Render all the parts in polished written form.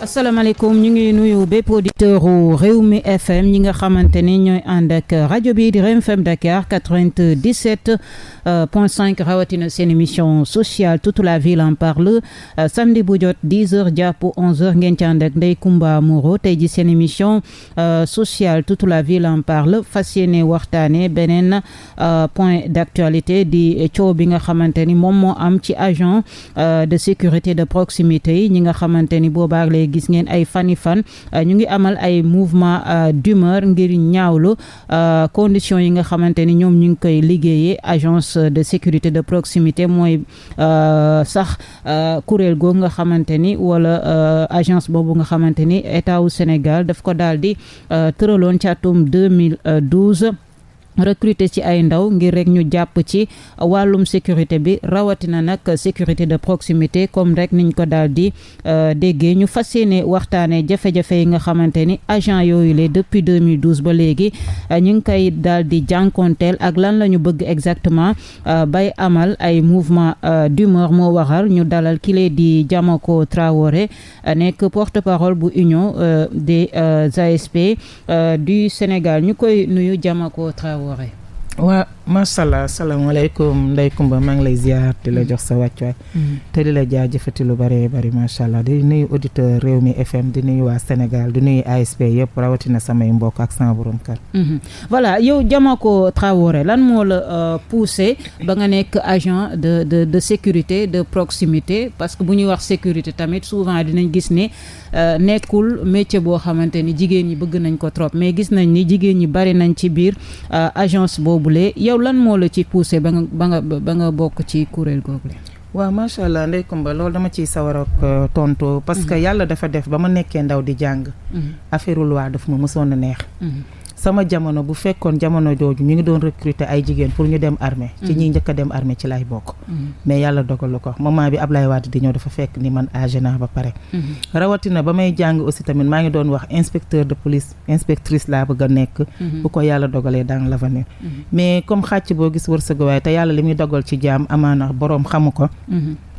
asalaamaaleykum ñu ngi nuyu bépp auditeur u Rewmi FM ñi nga xamante ni ñooy ànd ak rajo bi di Rewmi FM Dakar 97.5 rawatina seen émission sociale toute la ville en parle samedi bu jot 10h jàpp 11h ngeen ci ànd ak Ndeye Comba Moreau tey ji seen émission sociale toute la ville en parle fas yéene waxtaane beneen point d'actualité di coow bi nga xamante ni moom moo am ci agent de sécurité de proximité yi ñi nga xamante ni boobaag lay gis ngeen ay fan ñu ngi amal ay mouvement d'humeur ngir ñaawlu conditions yi nga xamante ni ñoom ñu ngi koy liggéeyee agence de sécurité de proximité mooy sax kuréel googu nga xamante ni wala agence boobu nga xamante ni état wu Sénégal daf ko daal di tëraloon ci atum 2012 recruter ci ay ndaw ngir rek ñu jàpp ci wàllum sécurité bi rawatina nag sécurité de proximité comme rek niñ ko daal di déggee ñu fas yéene waxtaanee jafe-jafe yi nga xamante ni agent yooyu le depuis 2012 ba léegi ñu ngi koy daal di jànkonteel ak lan la ñu bëgg exactement bay amal ay mouvement d'humeur moo waral ñu dalal kile di Diamako Traoré nekk porte-parole bu union des ASP du Sénégal ñu koy nuyu Diamako Traoré. waa macha allah salaamaaleykum Ndeye Comba maa ngi lay ziar di la jox sa wàccuwaay te di la jaajëfati lu bëree bëri macha allah di nuyu auditeur Rewmi FM di nuyu waa Sénégal di nuyu ASP yëpp rawatina samay mbokk ak sama borom kër. voilà yow Diamako Traoré lan moo la poussé ba nga nekk agent de sécurité de proximité parce que bu ñuy wax sécurité tamit souvent dinañ gis ne nekkul métier boo xamante ni jigéen ñi bëgg nañ ko trop mais gis nañ ni jigéen ñi bari nañ ci biir agence boobule yow lan moo la ci poussé ba nga bokk ci kuréel googule. waaw macha allah Ndeye Comba loolu dama ciy sawar ak tontu parce que yàlla dafa def ba ma nekkee ndaw di jàng. affaire loi daf ma mësoon a neex. sama jamono bu fekkoon jamono jooju ñu ngi doon recruter ay jigéen pour ñu dem armée ci ñi njëkk a dem armée ci lay bokk. mais yàlla dogalu ko moment bi Ablaye Wade di ñëw dafa fekk ni man âgé naa ba pare. rawatina ba may jàng aussi tamit maa ngi doon wax inspecteur de police inspectrice laa bëgg a nekk. bu ko yàlla dogalee dans l'avenir. mais comme xàcc boo gis wërsëg waaye te yàlla li muy dogal ci jaam amaana boroom xamu ko.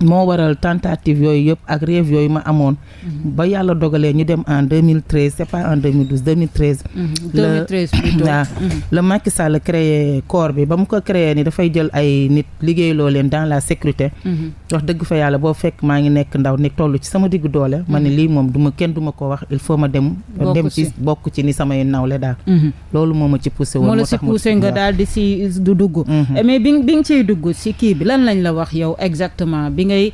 moo waral tentative yooyu yëpp ak rêve yooyu ma amoon. ba yàlla dogalee ñu dem en 2013 c'est pas en 2012 2013. 2013 plutôt waaw la Macky Sall créé corps bi ba mu ko créé ni dafay jël ay nit liggéeyloo leen dans la sécurité. wax dëgg fa yàlla boo fekk maa ngi nekk ndaw nekk toll ci sama diggu doole. ma ne lii moom kenn duma ko wax il faut ma dem ci bokk ci ni samay nawle daal. loolu moo ma ci poussé woon. moo la ci poussé nga daal di si du dugg. mais bi nga ciy dugg si kii bi lan lañ la wax yow exactement bi ngay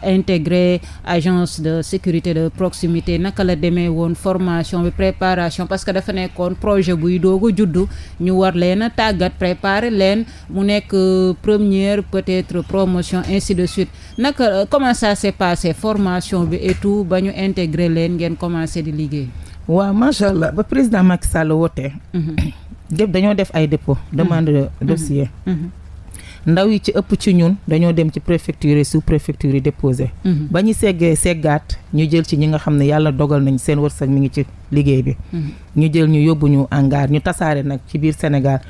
intégrer agence de sécurité de proximité naka la demee woon formation bi préparation parce que dafa nekkoon projet buy doog a juddu ñu war leen a tàggat préparer leen mu nekk première peut-être promotion ainsi de suite naka comment ça s'est passé formation bi et tout ba ñu intégrer leen ngeen commencé di liggéey. waaw macha allah ba président Macky Sall wootee. dañoo def ay dépôt demande de dossier. ndaw yi ci ëpp ci ñun dañoo dem ci préfecture yi sous préfecture yi déposé. ba ñu seggaat ñu jël ci ñi nga xam ne yàlla dogal nañ seen wërsëg mi ngi ci liggéey bi. ñu jël ñu yóbbu ñu hangar ñu tasaare nag ci biir Sénégal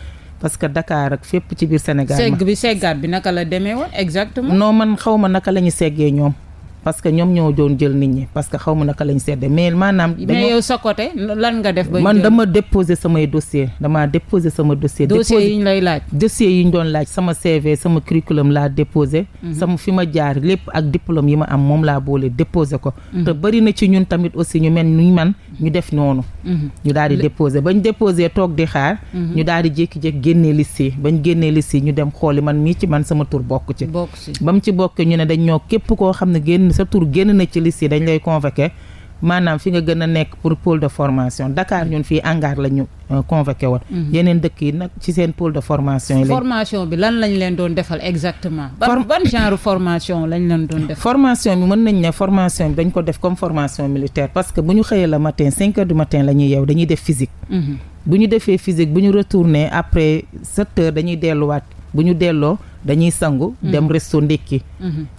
parce que Dakar ak fépp ci biir Sénégal. seggaat bi naka la demee woon exactement. non man xaw ma naka la ñu seggee ñoom. parce que ñoom ñoo doon jël nit ñi parce que xaw ma naka lañ sedde mais maanaam. mais yow sa côté lan nga def. ba man dama déposer samay dossier dossier yi ñu lay laaj. dossier yi ñu doon laaj sama CV sama curriculum laa déposé. sama fi ma jaar lépp ak diplôme yi ma am moom laa boole déposé ko. te bëri na ci ñun tamit aussi ñu mel ni man ñu def noonu. ñu daal di déposé bañ déposé toog di xaar. ñu daal di jékki-jékki génnee liste yi bañ génnee liste yi ñu dem xooli man mii ci man sama tur bokk ci. ba mu ci bokk ñu ne dañ ñoo képp koo xam ne sa tur génn na ci liste yi dañ lay convoqué maanaam fi nga gën a nekk pour pôle de formation Dakar ñun fii hangar la ñu convoqué woon. yeneen dëkk yi nag ci seen pôle de formation yi. formation bi lan lañ leen doon defal exactement. ban genre formation lañ leen doon def. formation bi mën nañ ne formation bi dañ ko def comme formation militaire parce que bu ñu xëyee le matin 5 heures du matin la ñuy yeew dañuy def physique. bu ñu defee physique bu ñu retourné après 7 heures dañuy delluwaat bu ñu delloo dañuy sangu dem resto ndékki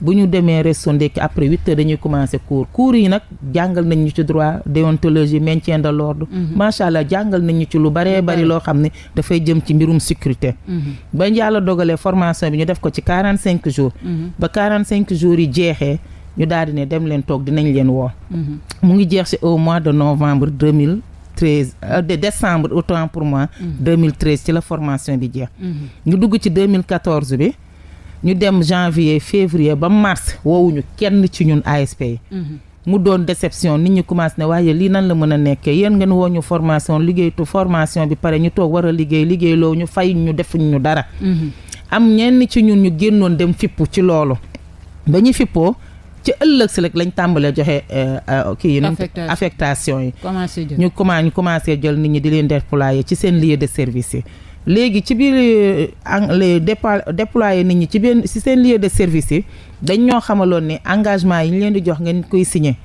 bu ñu demee resto ndékki après 8 heures dañuy commencé cours yi nag jàngal nañ ñu ci droit déontologie maintien de l'ordre macha allah jàngal nañ ñu ci lu baree bari loo xam ne dafay jëm ci mbirum sécurité ba yàlla dogalee formation bi ñu def ko ci 45 jours ba 45 jours yi jeexee ñu daal di ne dem leen toog dinañ leen woo. mu ngi jeex ci au mois de novembre 2013 de décembre autant pour moi. 2013 ci la formation bi jeex. ñu dugg ci 2014 bi ñu dem janvier février ba mars woowuñu kenn ci ñun ASP yi. mu doon déception nit ñi commencé ne waaye lii nan la mën a nekkee yéen ngeen woo ñu formation liggéeytu formation bi pare ñu toog war a liggéey loo ñu fay ñu defuñ ñu dara. am ñenn ci ñun ñu génnoon dem fippu ci loolu ba ñu fippoo ci ëllëg si rek lañ tàmbalee joxe kii yi affectation yi ñu commencé jël nit ñi di leen déployer ci seen lieu de service yi léegi ci biir les déployer nit ñi ci seen lieu de service yi dañ ñoo xamaloon ni engagement yi ñu leen di jox ngeen koy signer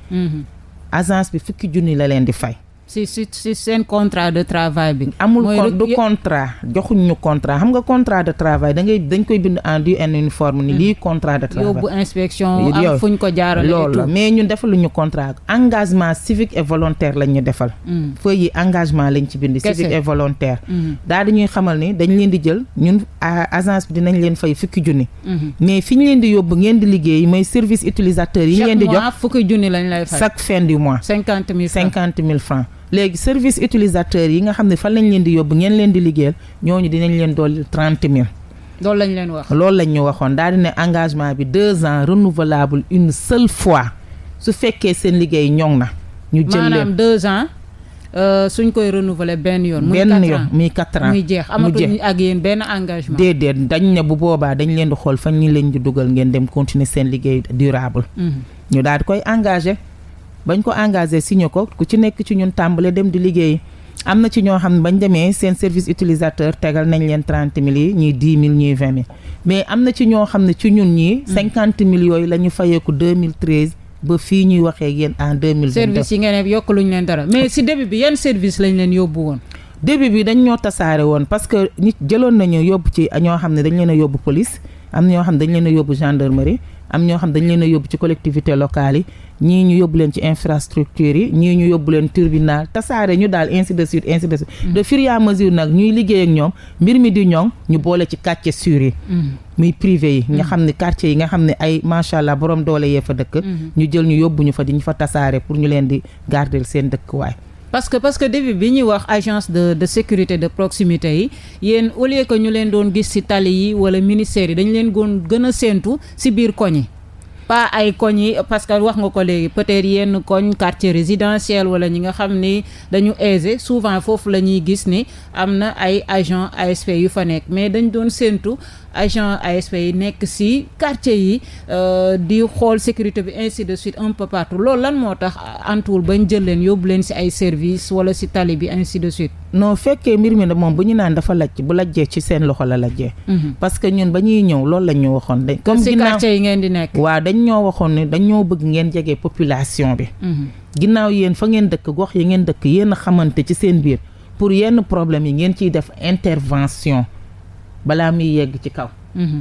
agence bi fukki junni la leen di fay si seen contrat de travail bi. amul du contrat joxuñ ñu contrat xam nga contrat de travail dañ koy bind en due et uniforme ni lii contrat de travail. yóbbu inspection am fuñ ko jaarale. loolu la mais ñun defaluñu contrat engagement civique et volontaire lañ ñu defal. feuille yi engagement lañ ci bind. civique et volontaire. daal di ñuy xamal ni dañ leen di jël ñun agence bi dinañ leen fay fukki junni. mais fi ñu leen di yóbbu ngeen di liggéey mooy service utilisateur yi ñu leen di jox. chaque mois fukki junni lañ lay fay. chaque fin du mois. 50 000 francs. léegi service utilisateur yi nga xam ne fan lañ leen di yóbbu ngeen leen di liggéeyal ñooñu dinañ leen dolli 30 000. loolu lañ leen wax. loolu lañ ñu waxoon daal di ne engagement bi 2 ans renouvelable une seule fois su fekkee seen liggéey ñoŋ na. ñu jël leen maanaam 2 ans suñ koy renouveler benn yoon. muy 4 ans muy jeex amatuñ ak yéen benn engagement. déedéet dañ ne bu boobaa dañ leen di xool fan ñi leen di dugal ngeen dem continuer seen liggéey durable. ñu daal di koy engagé. bañ ko engagé signé ko ku ci nekk ci ñun tàmbale dem di liggéey am na ci ñoo xam ne bañ demee seen service utilisateur tegal nañ leen 30 000 yi ñii 10 000 ñii 20 000 mais am na ci ñoo xam ne ci ñun ñii 50 000 yooyu la ñu fayeeku 2013 ba fii ñuy waxee yéen en 2022. service yi ngeen yokk luñ leen dara mais si début bi yan service lañ leen yóbbu woon. début bi dañ ñoo tasaare woon parce que nit jëloon nañu yóbbu ci ñoo xam ne dañ leen a yóbbu police am ñoo xam ne dañ leen a yóbbu gendarmerie am ñoo xam dañ leen a yóbbu ci collectivité locale yi ñii ñu yóbbu leen ci infrastructure yi ñii ñu yóbbu leen tribunal tasaare ñu daal ainsi de suite de fur et à mesure nag ñuy liggéey ak ñoom mbir mi di ñoŋ ñu boole ci quartier sûr yi muy privé yi nga xam ne quartier yi nga xam ne ay macha allah borom doole yee fa dëkk ñu jël ñu yóbbu ñu fa di ñu fa tasaare pour ñu leen di garder seen dëkkuwaay. parce que début bi ñuy wax agence de sécurité de proximité yi yéen au lieu que ñu leen doon gis ci tali yi wala ministères yi dañu leen doon gën a séentu ci biir koñ yi pas ay koñ yi parce que wax nga ko léegi peut-être yenn koñ quartier résidentiel wala ñi nga xam ni dañu aisé souvent foofu la ñuy gis ni am na ay agent ASP yu fa nekk mais dañ doon séentu agent ASP yi nekk ci quartier yi di xool sécurité bi ainsi de suite un peu partout loolu lan moo tax antuwul bañ jël leen yóbbu leen ci ay service wala ci tali bi ainsi de suite. non fekkee mbir mi moom bu ñu naan dafa lajj bu lajjee ci seen loxo la lajjee. parce que ñun ba ñuy ñëw loolu lañ ñu waxoon. comme ci quartier yi ngeen di nekk. waaw dañ ñoo waxoon ne dañ ñoo bëgg ngeen jege population bi. ginnaaw yéen fa ngeen dëkk gox yi ngeen dëkk yéen a xamante ci seen biir pour yenn problème yi ngeen ciy def intervention balaa muy yegg ci kaw.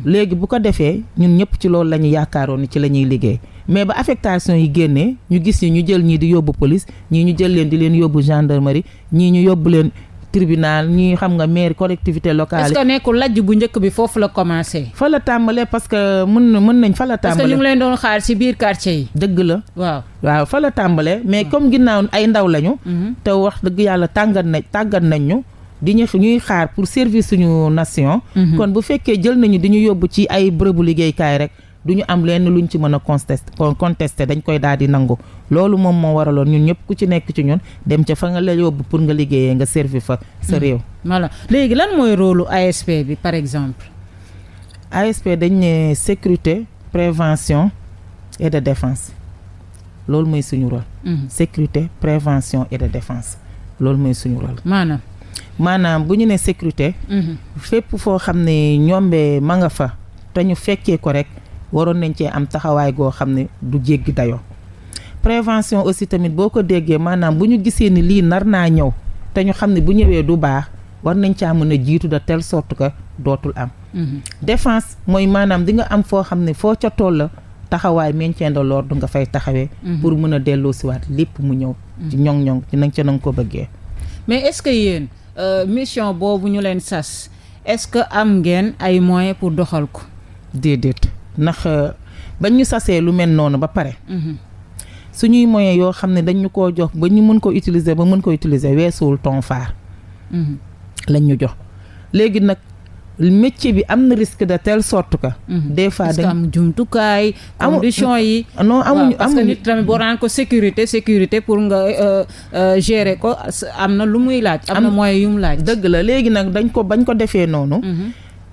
léegi bu ko defee ñun ñëpp ci loolu la ñu yaakaaroon ni ci la ñuy liggéey mais ba affectation yi génnee ñu gis ni ñu jël ñii di yóbbu police ñii ñu jël leen di leen yóbbu gendarmerie ñii ñu yóbbu leen tribunal ñii xam nga maire collectivité locale. est-ce que nekkul lajj bu njëkk bi foofu la commencé. fa la tàmbalee parce que mën nañ fa la tàmbalee. parce que ñu ngi leen doon xaar ci biir quartier yi. dëgg la. waaw fa la tàmbalee mais comme ginnaaw ay ndaw lañu. te wax dëgg yàlla tàggat nañ ñu. ñuy xaar pour service suñu nation. kon bu fekkee jël nañu di ñu yóbbu ci ay bërëbu liggéeykaay rek du ñu am lenn luñ ci mën a contester dañ koy daal di nangu loolu moom moo waraloon ñun ñëpp ku ci nekk ci ñun dem ca fa nga la yóbbu pour nga liggéeyee nga servir fa sa réew. voilà léegi lan mooy rôle ASP bi par exemple. ASP dañ ne sécurité prévention et de défense loolu mooy suñu rôle. sécurité prévention et de défense loolu mooy suñu rôle. maanaam bu ñu ne sécurité. fépp foo xam ne ñombe ma nga fa te ñu fekkee ko rek waroon nañ cee am taxawaay goo xam ne du jéggi dayoo. prévention aussi tamit boo ko déggee maanaam bu ñu gisee ni lii nar naa ñëw te ñu xam ne bu ñëwee du baax war nañ caa mën a jiitu de telle sorte que dootul am. défense mooy maanaam di nga am foo xam ne foo ca toll la taxawaay maintien de l'ordre nga fay taxawee. pour mën a delloo siwaat lépp mu ñëw. ci ñoŋ-ñoŋ ci nañ ca na nga ko bëggee. mais est-ce que yéen. mission boobu ñu leen sas est-ce que am ngeen ay moyens pour doxal ko. déedéet ndax bañ ñu sasee lu mel noonu ba pare. suñuy moyens yoo xam ne dañ ñu koo jox ba ñu mën ko utiliser weesuwul tonfaar. lañ ñu jox léegi nag métier bi am na risque de telle sorte que. des fois dañ am jumtukaay. conditions yi. non amuñu parce que nit tamit boo daan ko sécurité pour nga gérer ko am na lu muy laaj. am na moyens yu mu laaj. dëgg la léegi nag bañ ko defee noonu.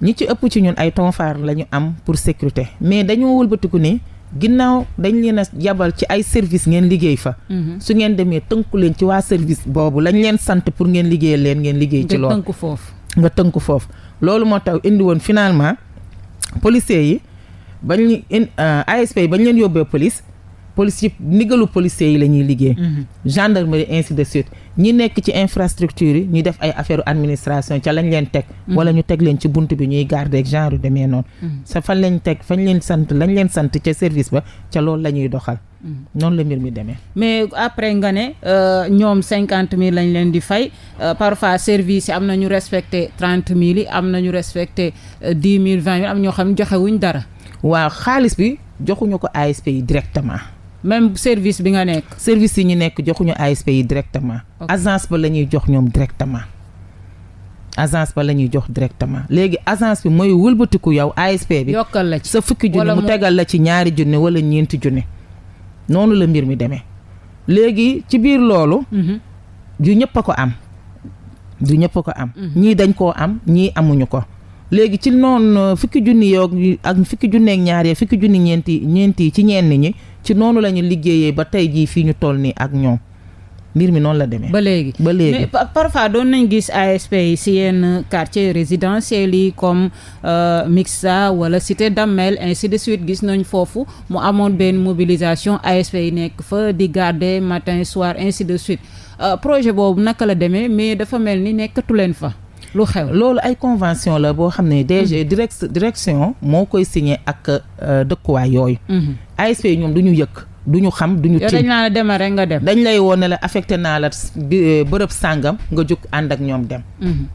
ñi ci ëpp ci ñun ay tonfaar la ñu am pour sécurité mais dañoo wëlbatiku ni ginnaaw dañ leen a yabal ci ay service ngeen liggéey fa. su ngeen demee tënku leen ci waa service boobu lañ leen sant pour ngeen liggéeyal leen ngeen liggéey ci loolu. nga tënku foofu. loolu moo tax indi woon finalement policiers yi ASP yi bañ leen yóbbee police yi ndigalu policiers yi la ñuy liggéey. gendarmerie ainsi de suite ñi nekk ci infrastructure yi ñuy def ay affaire administration ca lañ leen teg. wala ñu teg leen ci bunt bi ñuy garder genre demee noonu. sa fañ leen sant ca service ba ca loolu la ñuy doxal. noonu la mbir mi demee. mais après nga ne ñoom 50 000 lañ leen di fay parfois service yi am na ñu respecté 30 000 yi am na ñu respecté 10 000 20 000 am ñoo xam ne joxewuñ dara. waaw xaalis bi joxuñu ko ASP yi directement. même service bi nga nekk. service yi ñu nekk joxuñu ASP yi directement. agence ba la ñuy jox ñoom directement. léegi agence bi mooy wëlbatiku yow ASP bi. yokkal la ci sa fukki junni mu tegal la ci 2 junni wala 4 junni. noonu la mbir mi demee léegi ci biir loolu. du ñëpp a ko am. ñii dañ koo am ñii amuñu ko. léegi ci noonu fukki junni yoog ak fukki junneeg ñaar yi fukki junni ñeenti ci ñenn ñi ci noonu la ñu liggéeyee ba tey jii fii ñu toll nii ak ñoom mbir mi noonu la demee. ba léegi mais parfois doon nañ gis ASP yi si yenn quartier résidentiels yi comme Mixa wala Cité Damel ainsi de suite gis nañ foofu mu amoon benn mobilisation ASP yi nekk fa di garder matin soir ainsi de suite projet boobu naka la demee mais dafa mel ni nekkatu leen fa. lu xew loolu ay convention la boo xam ne DG direction moo koy signé ak dëkkuwaay yooyu. ASP yi ñoom du ñu yëkk. du ñu xam du ñu tiim dañ naa la demal rek nga dem. dañ lay woon ne la affecté naa la bërëb sàngam nga jóg ànd ak ñoom dem.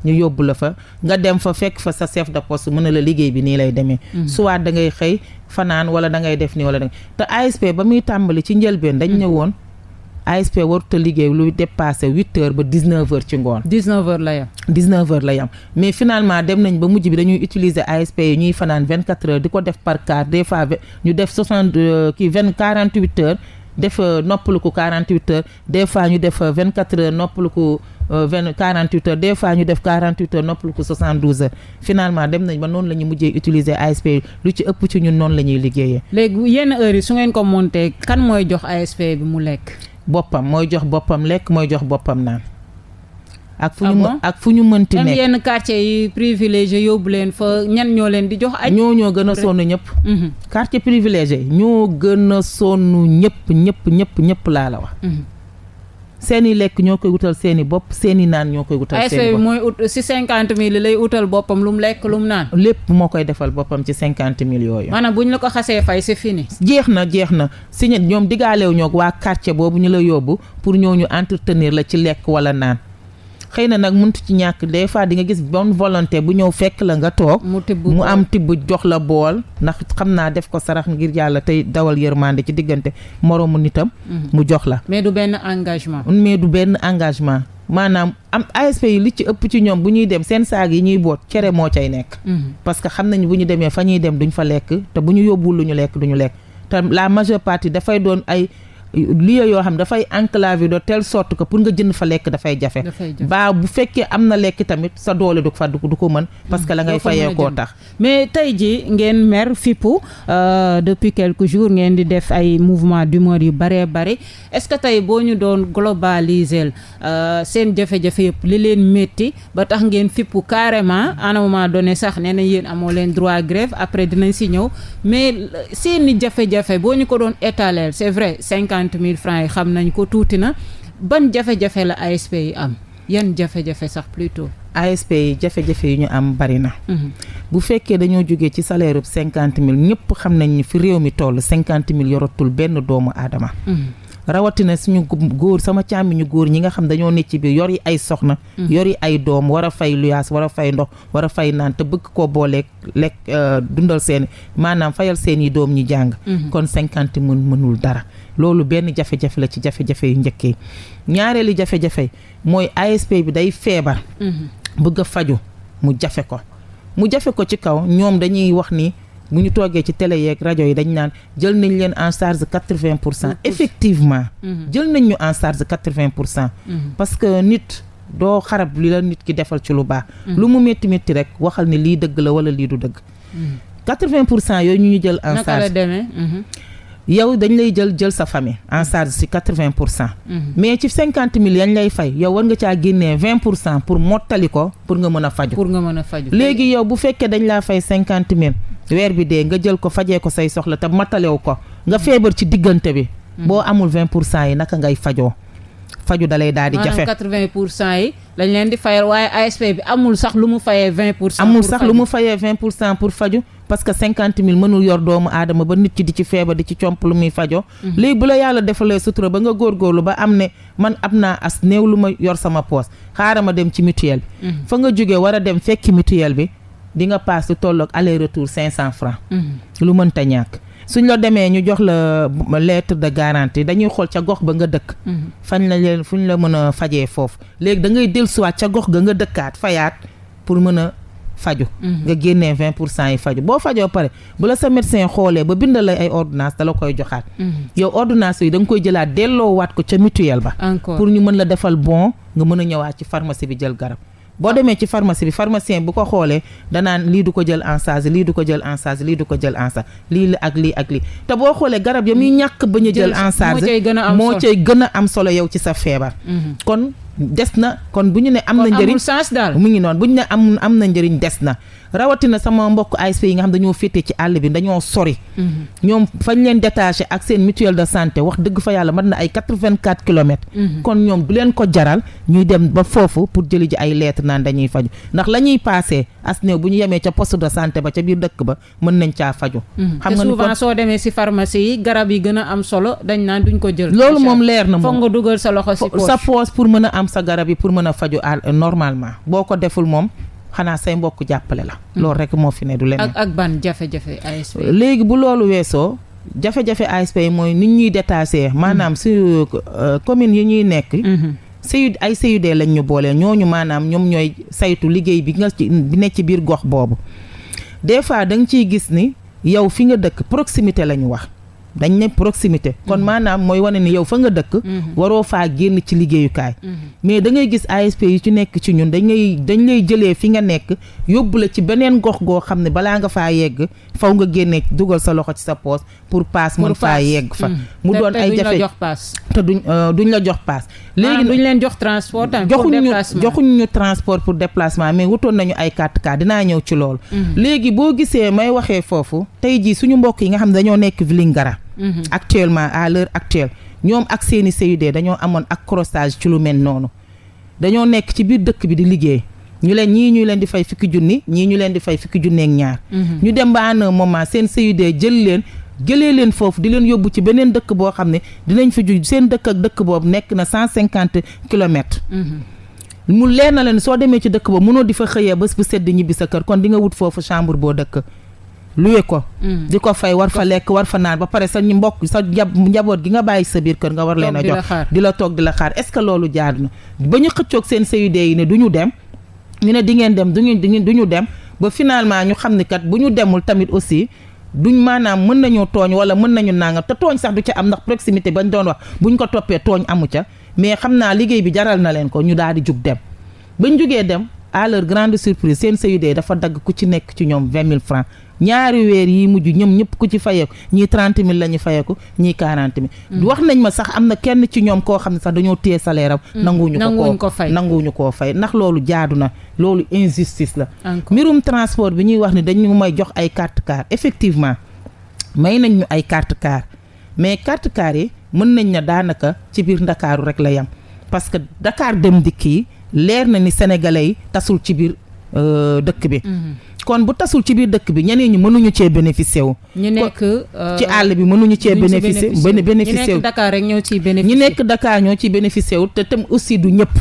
ñu yóbbu la fa nga dem fa fekk fa sa chef de poste mën na la liggéey bi nii lay demee. soit da ngay xëy fanaan wala da ngay def nii wala da te ASP ba muy tàmbali ci njëlbeen dañ ne woon ASP warut a liggéey lu dépassé 8h ba 19h ci ngoon. 19h la yam. 19h la yam mais finalement dem nañ ba mujj bi dañuy utiliser ASP yi ñuy fanaan 24h di ko def par quart des fois ñu def 48h def noppalu ko 48h des fois ñu def 24h noppalu ko 48h des fois ñu def 48h noppalu ko 72h finalement dem nañ ba noonu la ñu mujjee utiliser ASP yi lu ci ëpp ci ñun noonu la ñuy liggéeyee. léegi yenn heures yi su ngeen ko monté kan mooy jox ASP bi mu lekk. boppam mooy jox boppam lekk mooy jox boppam naan. ak fu ñu mënti nekk yenn quartier yi privilégié yóbbu leen fa ñan ñoo leen di jox ay. ñoo gën a sonn ñëpp. quartier privilégié ñoo gën a sonn ñëpp laa la wax. seeni lekk ñoo koy wutal seeni bopp seeni naan ñoo koy wutal seeni bopp. mooy ut si 50 000 lay utal boppam lu mu lekk lu mu naan. lépp moo koy defal boppam ci 50 000 yooyu. maanaam bu ñu la ko xasee fay c'est fini. jeex na si ñoom digaalew ñoo waa quartier boobu ñu la yóbbu pour ñooñu entretenir la ci lekk wala naan. xëy na nag mënut ci ñàkk des fois di nga gis bonne volonté bu ñëw fekk la nga toog mu am tibb jox la bool ndax xam naa def ko sarax ngir yàlla tey dawal yërmande ci diggante moroomu nitam mu jox la mais du benn engagement maanaam am ASP yi li ci ëpp ci ñoom bu ñuy dem seen saag yi ñuy boot cere moo cay nekk parce que xam nañu bu ñu demee fa ñuy dem duñ fa lekk te bu ñu yóbbul lu ñu lekk duñu lekk te la majeure partie dafay doon ay lieu yoo xam dafay enclavé de telle sorte que pour nga jënd fa lekk dafay jafe baa bu fekkee am na lekk tamit sa doole du ko mën parce que la ngay fayee koo tax mais tey ji ngeen mer fippu depuis quelques jours ngeen di def ay mouvement d'humeur yu bare est-ce que tey boo ñu doon globaliser seen jafe-jafe yëpp li leen métti ba tax ngeen fippu carrément à un moment donné sax nee na yéen amoo leen droit grève après dinañ si ñëw mais seeni jafe-jafe boo ñu ko doon étaler c'est vrai 50 000 francs yi xam nañ ko tuuti na ban jafe-jafe la ASP yi am yan jafe-jafe sax plutôt. ASP yi jafe-jafe yi ñu am bari na. bu fekkee dañoo jógee ci salaire bu 50 000 ñëpp xam nañ ni fi réew mi toll 50 000 yoratul benn doomu aadama. rawatina suñu góor sama càmmiñu góor ñi nga xam dañoo nekk ci biir yor yi ay soxna yor yi ay doom war a fay luyaas war a fay ndox war a fay naan te bëgg koo booleeg lekk dundal seen maanaam fayal seen yi doom ñi jàng kon 50 mënul dara loolu benn jafe-jafe la ci jafe-jafe yu njëkkee ñaareelu jafe-jafe mooy ASP bi day feebar bëgg a faju mu jafe ko ci kaw ñoom dañuy wax ni bu ñu toogee ci télé yeeg rajo yi dañ naan jël nañ leen en charge 80% effectivement jël nañ ñu en charge 80% parce que nit doo xarab li la nit ki defal ci lu baax lu mu métti métti rek waxal ni lii dëgg la wala lii du dëgg 80% yooyu ñu jël en charge naka la demee yow dañ lay jël sa famille en charge ci 80% mais ci 50 000 yañ lay fay yow war nga caa génnee 20% pour mottali ko pour nga mën a faju léegi yow bu fekkee dañ laa fay 50 000 weer bi dee nga jël ko fajee ko say soxla te matalew ko nga feebar ci diggante bi boo amul 20% yi naka ngay fajoo faju dalay daal di jafe maanaam 80% yi lañ leen di fayal waaye ASP bi amul sax lu mu fayee 20%. amul sax lu mu fayee 20% pour faju parce que 50 000 mënul yor doomu aadama ba nit ki di ci feebar di ci comp lu muy fajoo. léegi bu la yàlla defalee sutura ba nga góorgóorlu ba am ne man am naa as néew lu ma yor sama poos xaaral ma dem ci mutuelle bi. fa nga jógee war a dem fekki mutuelle bi di nga paas lu tolloog aller retour 500 francs. lu mënta ñàkk. suñ la demee ñu jox la lettre de garantie dañuy xool ca gox ba nga dëkk fañ la leen fuñ la mën a fajee foofu léegi da ngay dellusiwaat ca gox ga nga dëkkaat fayaat pour mën a faju nga génnee 20% yi faju boo fajoo pare bu la sa médecin xoolee ba bindal la ay ordonnance da la koy joxaat yow ordonnance yi da nga koy jëlaat delloowaat ko ca mutuelle ba pour ñu mën la defal bon nga mën a ñëwaat ci pharmacie bi jël garab boo demee ci pharmacie bi pharmacien bu ko xoolee danaan lii du ko jël en charge lii du ko jël en charge lii du ko jël en charge lii la ak lii ak lii te boo xoolee garab ya muy ñàkk bañ a jël en charge moo cay gën a am solo yow ci sa feebar kon des na kon bu ñu ne am na njëriñ mu ngi noonu bu ñu ne am na njëriñ des na rawatina sama mbokk ASP yi nga xam dañoo féetee ci àll bi dañoo sori ñoom fañ leen détaché ak seen mutuelle de santé wax dëgg fa yàlla mat na ay 84 kilomètres kon ñoom du leen ko jaral ñuy dem ba foofu pour jëli ji ay lettre naan dañuy faju ndax la ñuy passé as néew bu ñu yemee ca poste de santé ba ca biir dëkk ba mën nañ caa faju xam nga souvent soo demee si pharmacie yi garab yi gën a am solo dañ naan duñ ko jël loolu moom leer na moom foog nga dugal sa loxo si sa poche pour mën a am sa garab yi pour mën a faju normalement boo ko deful moom xanaa say mbokk jàppale la loolu rek moo fi ne du leneen ak ban jafe-jafe ASP léegi bu loolu weesoo jafe-jafe ASP mooy nit ñuy détaché maanaam si commune yi ñuy nekk ay CUD lañ ñu boole ñooñu maanaam ñoom ñooy saytu liggéey bi nekk ci biir gox boobu des fois da nga ciy gis ni yow fi nga dëkk proximité la ñu wax dañ ne proximité kon maanaam mooy wane ni yow fa nga dëkk waroo faa génn ci liggéeyukaay mais da ngay gis ASP yi ci nekk ci ñun dañ lay jëlee fi nga nekk yóbbu la ci beneen gox goo xam ne balaa nga faa yegg faw nga génnee dugal sa loxo ci sa poos pour paas mën faa yegg fa mu doon ay jafe te duñ la jox paas léegi duñ leen jox transport joxuñ ñu transport pour déplacement mais wutoon nañu ay 4x4 dinaa ñëw ci loolu léegi boo gisee may waxee foofu tey jii suñu mbokk yi nga xam ne dañoo nekk Vélingara actuellement à l'heure actuelle ñoom ak seeni CUD dañoo amoon accrochage ci lu mel noonu dañoo nekk ci biir dëkk bi di liggéey ñu leen di fay fukki junni ñii ñu leen di fay fukki junni ak ñaar ñu dem ba à un moment seen CUD jëlee leen foofu di leen yóbbu ci beneen dëkk boo xam ne dinañ fi ju seen dëkk ak dëkk boobu nekk na 150 kilomètres mu leer na leen soo demee ci dëkk boobu mënoo di fa xëyee bés bu sedd ñibbi sa kër kon di nga wut foofu chambre boo dëkk luwe ko di ko fay war fa lekk war fa naan ba pare sa mbokk sa njaboot gi nga bàyyi sa biir kër nga war leen a jox di la toog di la xaar est-ce que loolu jaadu na ba ñu xëccoog seen CUD yi ne du ñu dem ñu ne di ngeen dem du ñu dem ba finalement ñu xam ni kat bu ñu demul tamit aussi duñ maanaam mën nañoo tooñ wala mën nañu nangam te tooñ sax du ca am ndax proximité bañ doon wax buñ ko toppee tooñ amu ca mais xam naa liggéey bi jaral na leen ko ñu daal di jug dem bañ jugee dem à leur grande surprise seen CUD dafa dagg ku ci nekk ci ñoom 20 000 francs ñaari weer yi mujj ñoom ñëpp ku ci fayeeku ñii 30 000 la ñu fayeeku ñii 40 000 wax nañ ma sax am na kenn ci ñoom koo xam ne sax dañoo téye salaire am nanguwuñu koo fay ndax loolu jaadu na loolu injustice la mbirum transport bi ñuy wax ni dañu may jox ay carte car effectivement may nañ ñu ay carte car mais carte car yi mën nañ na daanaka ci biir Ndakaaru rek la yam parce que Dakar dem dikk yi leer na ni sénégalais yi tasul ci biir dëkk bi kon bu tasul ci biir dëkk bi ñeneen ñi mënuñu cee bénéficier wu. ñu nekk ci àll bi mënuñu cee bénéficier wu. ñi nekk Dakar rek ñoo ciy bénéficier. ñi nekk Dakar ñoo ciy bénéficier wu te tam aussi du ñëpp.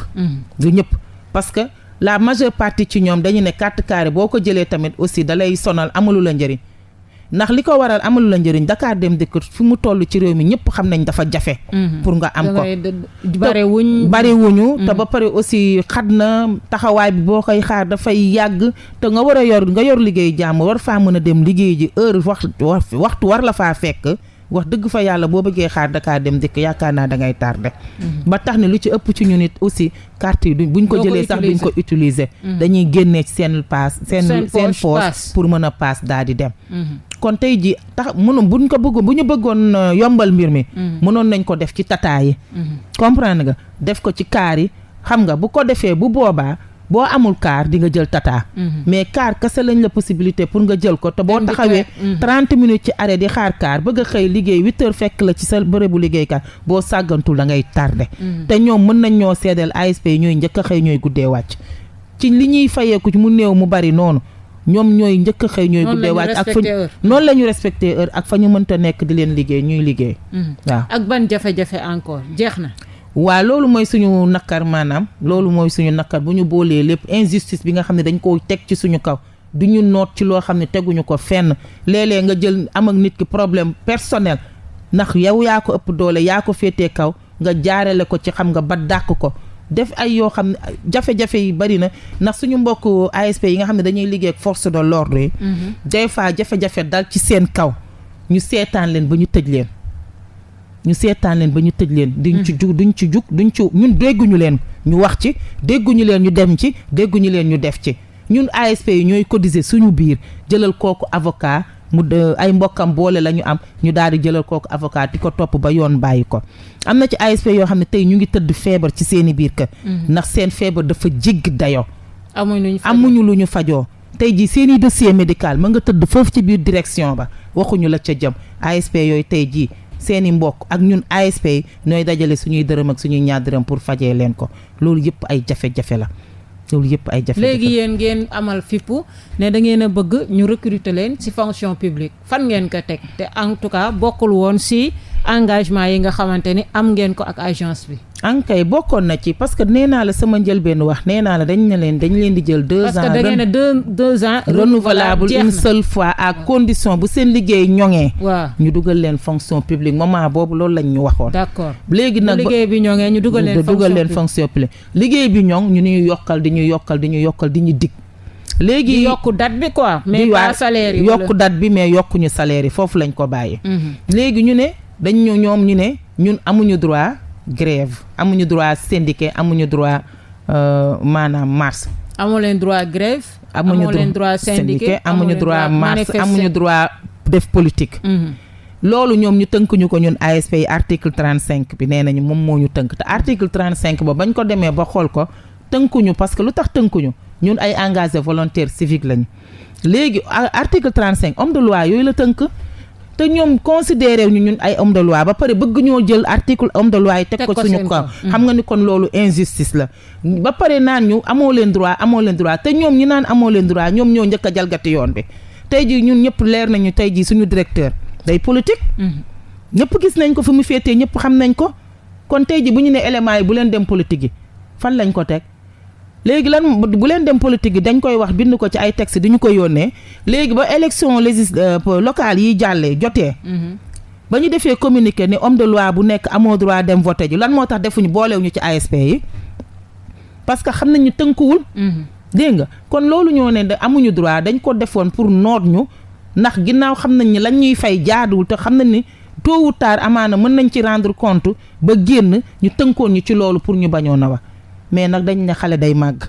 du ñëpp parce que la majeure partie ci ñoom dañu ne carte carré boo ko jëlee tamit aussi dalay sonal amalu la njëriñ. ndax li ko waral amalu la njëriñ Dakar Dem Dikk fi mu toll ci réew mi ñëpp xam nañ dafa jafe. pour nga am ko bariwuñu te ba pare aussi xat na taxawaay bi boo koy xaar dafay yàgg te nga war a yor liggéey jàmm war faa mën a dem liggéey ji heure waxtu war la faa fekk wax dëgg fa yàlla boo bëggee xaar Dakar Dem Dikk yaakaar naa da ngay tardé. ba tax ne lu ci ëpp ci ñu nit aussi carte yi buñ ko jëlee sax duñ ko utiliser. dañuy génnee ci seen paas seen poche pour mën a paas daal di dem. kon tey ji tax buñ ko bëggoon bu ñu bëggoon yombal mbir mi. mënoon nañ ko def ci tata yi. comprendre nga def ko ci kaar yi xam nga bu ko defee bu boobaa boo amul kaar di nga jël tata. mais kaar kese lañ la possibilité pour nga jël ko te boo taxawee 30 minutes ci arrêt di xaar kaar bëgg a xëy liggéey 8 heures fekk la ci sa bërëbu liggéeykat boo sàggantul da ngay tardé. te ñoom mën nañ ñoo seedeel ASP ñooy njëkk a xëy ñooy guddee wàcc ci li ñuy fayeeku mu néew mu bari noonu. ñoom ñooy njëkk a xëy ñooy guddee wàcc ak noonu la ñu respecté heure ak fa ñu mënta nekk di leen liggéey ñuy liggéey. waaw ak ban jafe-jafe encore jeex na. waaw loolu mooy suñu nakkar maanaam loolu mooy suñu nakkar bu ñu boolee lépp injustice bi nga xam ne dañ koo teg ci suñu kaw du ñu noot ci loo xam ne teguñu ko fenn léeg-léeg nga jël am ak nit ki problème personnel ndax yow yaa ko ëpp doole yaa ko féetee kaw nga jaarale ko ci xam nga ba dàq ko def ay yoo xam ne jafe-jafe yi bari na ndax suñu mbokk ASP yi nga xam ne dañuy liggéey ak force de l'ordre yi des fois jafe-jafe dal ci seen kaw ñu seetaan leen ba ñu tëj leen duñ ci jug ñun dégguñu leen ñu wax ci dégguñu leen ñu dem ci dégguñu leen ñu def ci ñun ASP yi ñooy cotiser suñu biir jëlal kooku avocat ay mbokkam boole la ñu am ñu daal di jëlal kooku avocat di ko topp ba yoon bàyyi ko am na ci ASP yoo xam ne tey ñu ngi tëdd feebar ci seeni biir kër ndax seen feebar dafa jéggi dayoo amuñu lu ñu fajoo tey jii seeni dossier médical ma nga tëdd foofu ci biir direction ba waxuñu la ca jëm ASP yooyu tey jii seeni mbokk ak ñun ASP yi ñooy dajale suñuy dërëm ak suñuy ñaar dërëm pour fajee leen ko loolu yëpp ay jafe-jafe la léegi yéen ngeen amal fippu ne da ngeen a bëgg ñu recruter leen ci fonction publique fan ngeen ko teg te en tout cas bokkul woon ci engagement yi nga xamante ni am ngeen ko ak agence bi. ankay bokkoon na ci parce que nee naa la sama njëlbeen wax nee naa la dañ leen di jël 2 ans. parce que da ngeen ne 2 ans. renouvelable une seule fois à condition bu seen liggéey ñoŋee. waaw ñu dugal leen fonction publique moment boobu loolu lañ ñu waxoon. d'accord léegi nag liggéey bi ñoŋee ñu dugal leen fonction publique liggéey bi ñoŋ ñu ñuy yokkal di ñu dig. léegi yokku date bi quoi. mais pas salaire yi yokku date bi mais yokkuñu salaire yi foofu lañ ko bàyyi. léegi ñu ne ñoom ñu ne ñun amuñu droit grève amuñu droit syndiqué amuñu droit maanaam marche. amoo leen droit grève. amuñu leen droit syndiqué amuñu droit marche amuñu droit def politique. loolu ñoom ñu tënkuñu ko ñun ASP yi article 35 bi nee nañu moom moo ñu tënk te article 35 ba bañ ko demee ba xool ko tënkuñu parce que lu tax tënkuñu ñun ay engagé volontaire civique lañu. léegi article 35 homme de loi yooyu la tënk te ñoom considéré ñu ñun ay homme de loi ba pare bëgg ñoo jël article homme de loi yi teg ko suñu kaw xam nga ni kon loolu injustice la ba pare naan ñu amoo leen droit te ñoom ñi naan amoo leen droit ñoom ñoo njëkk a jalgati yoon bi tey jii ñun ñëpp leer nañu tey jii suñu directeur day politique ñëpp gis nañ ko fi mu féetee ñëpp xam nañ ko kon tey jii bu ñu ne éléments yi bu leen dem politique yi fan lañ ko teg léegi lan bu leen dem politique yi dañ koy wax bind ko ci ay texte di ñu ko yónnee léegi ba élection locale yi jàllee jotee ba ñu defee communiqué ne homme de loi bu nekk amoo droit dem voter ji lan moo tax defuñu boolewuñu ci ASP yi parce que xam nañu tënkuwul dégg nga kon loolu ñoo ne amuñu droit dañ ko defoon pour noot ñu ndax ginnaaw xam nañ ni lañ ñuy fay jaaduwul te xam nañ ni tôt ou tard amaana mën nañ ci rendre compte ba génn ñu tënkoon ñu ci loolu pour ñu bañoon a wax mais nag dañ ne xale day màgg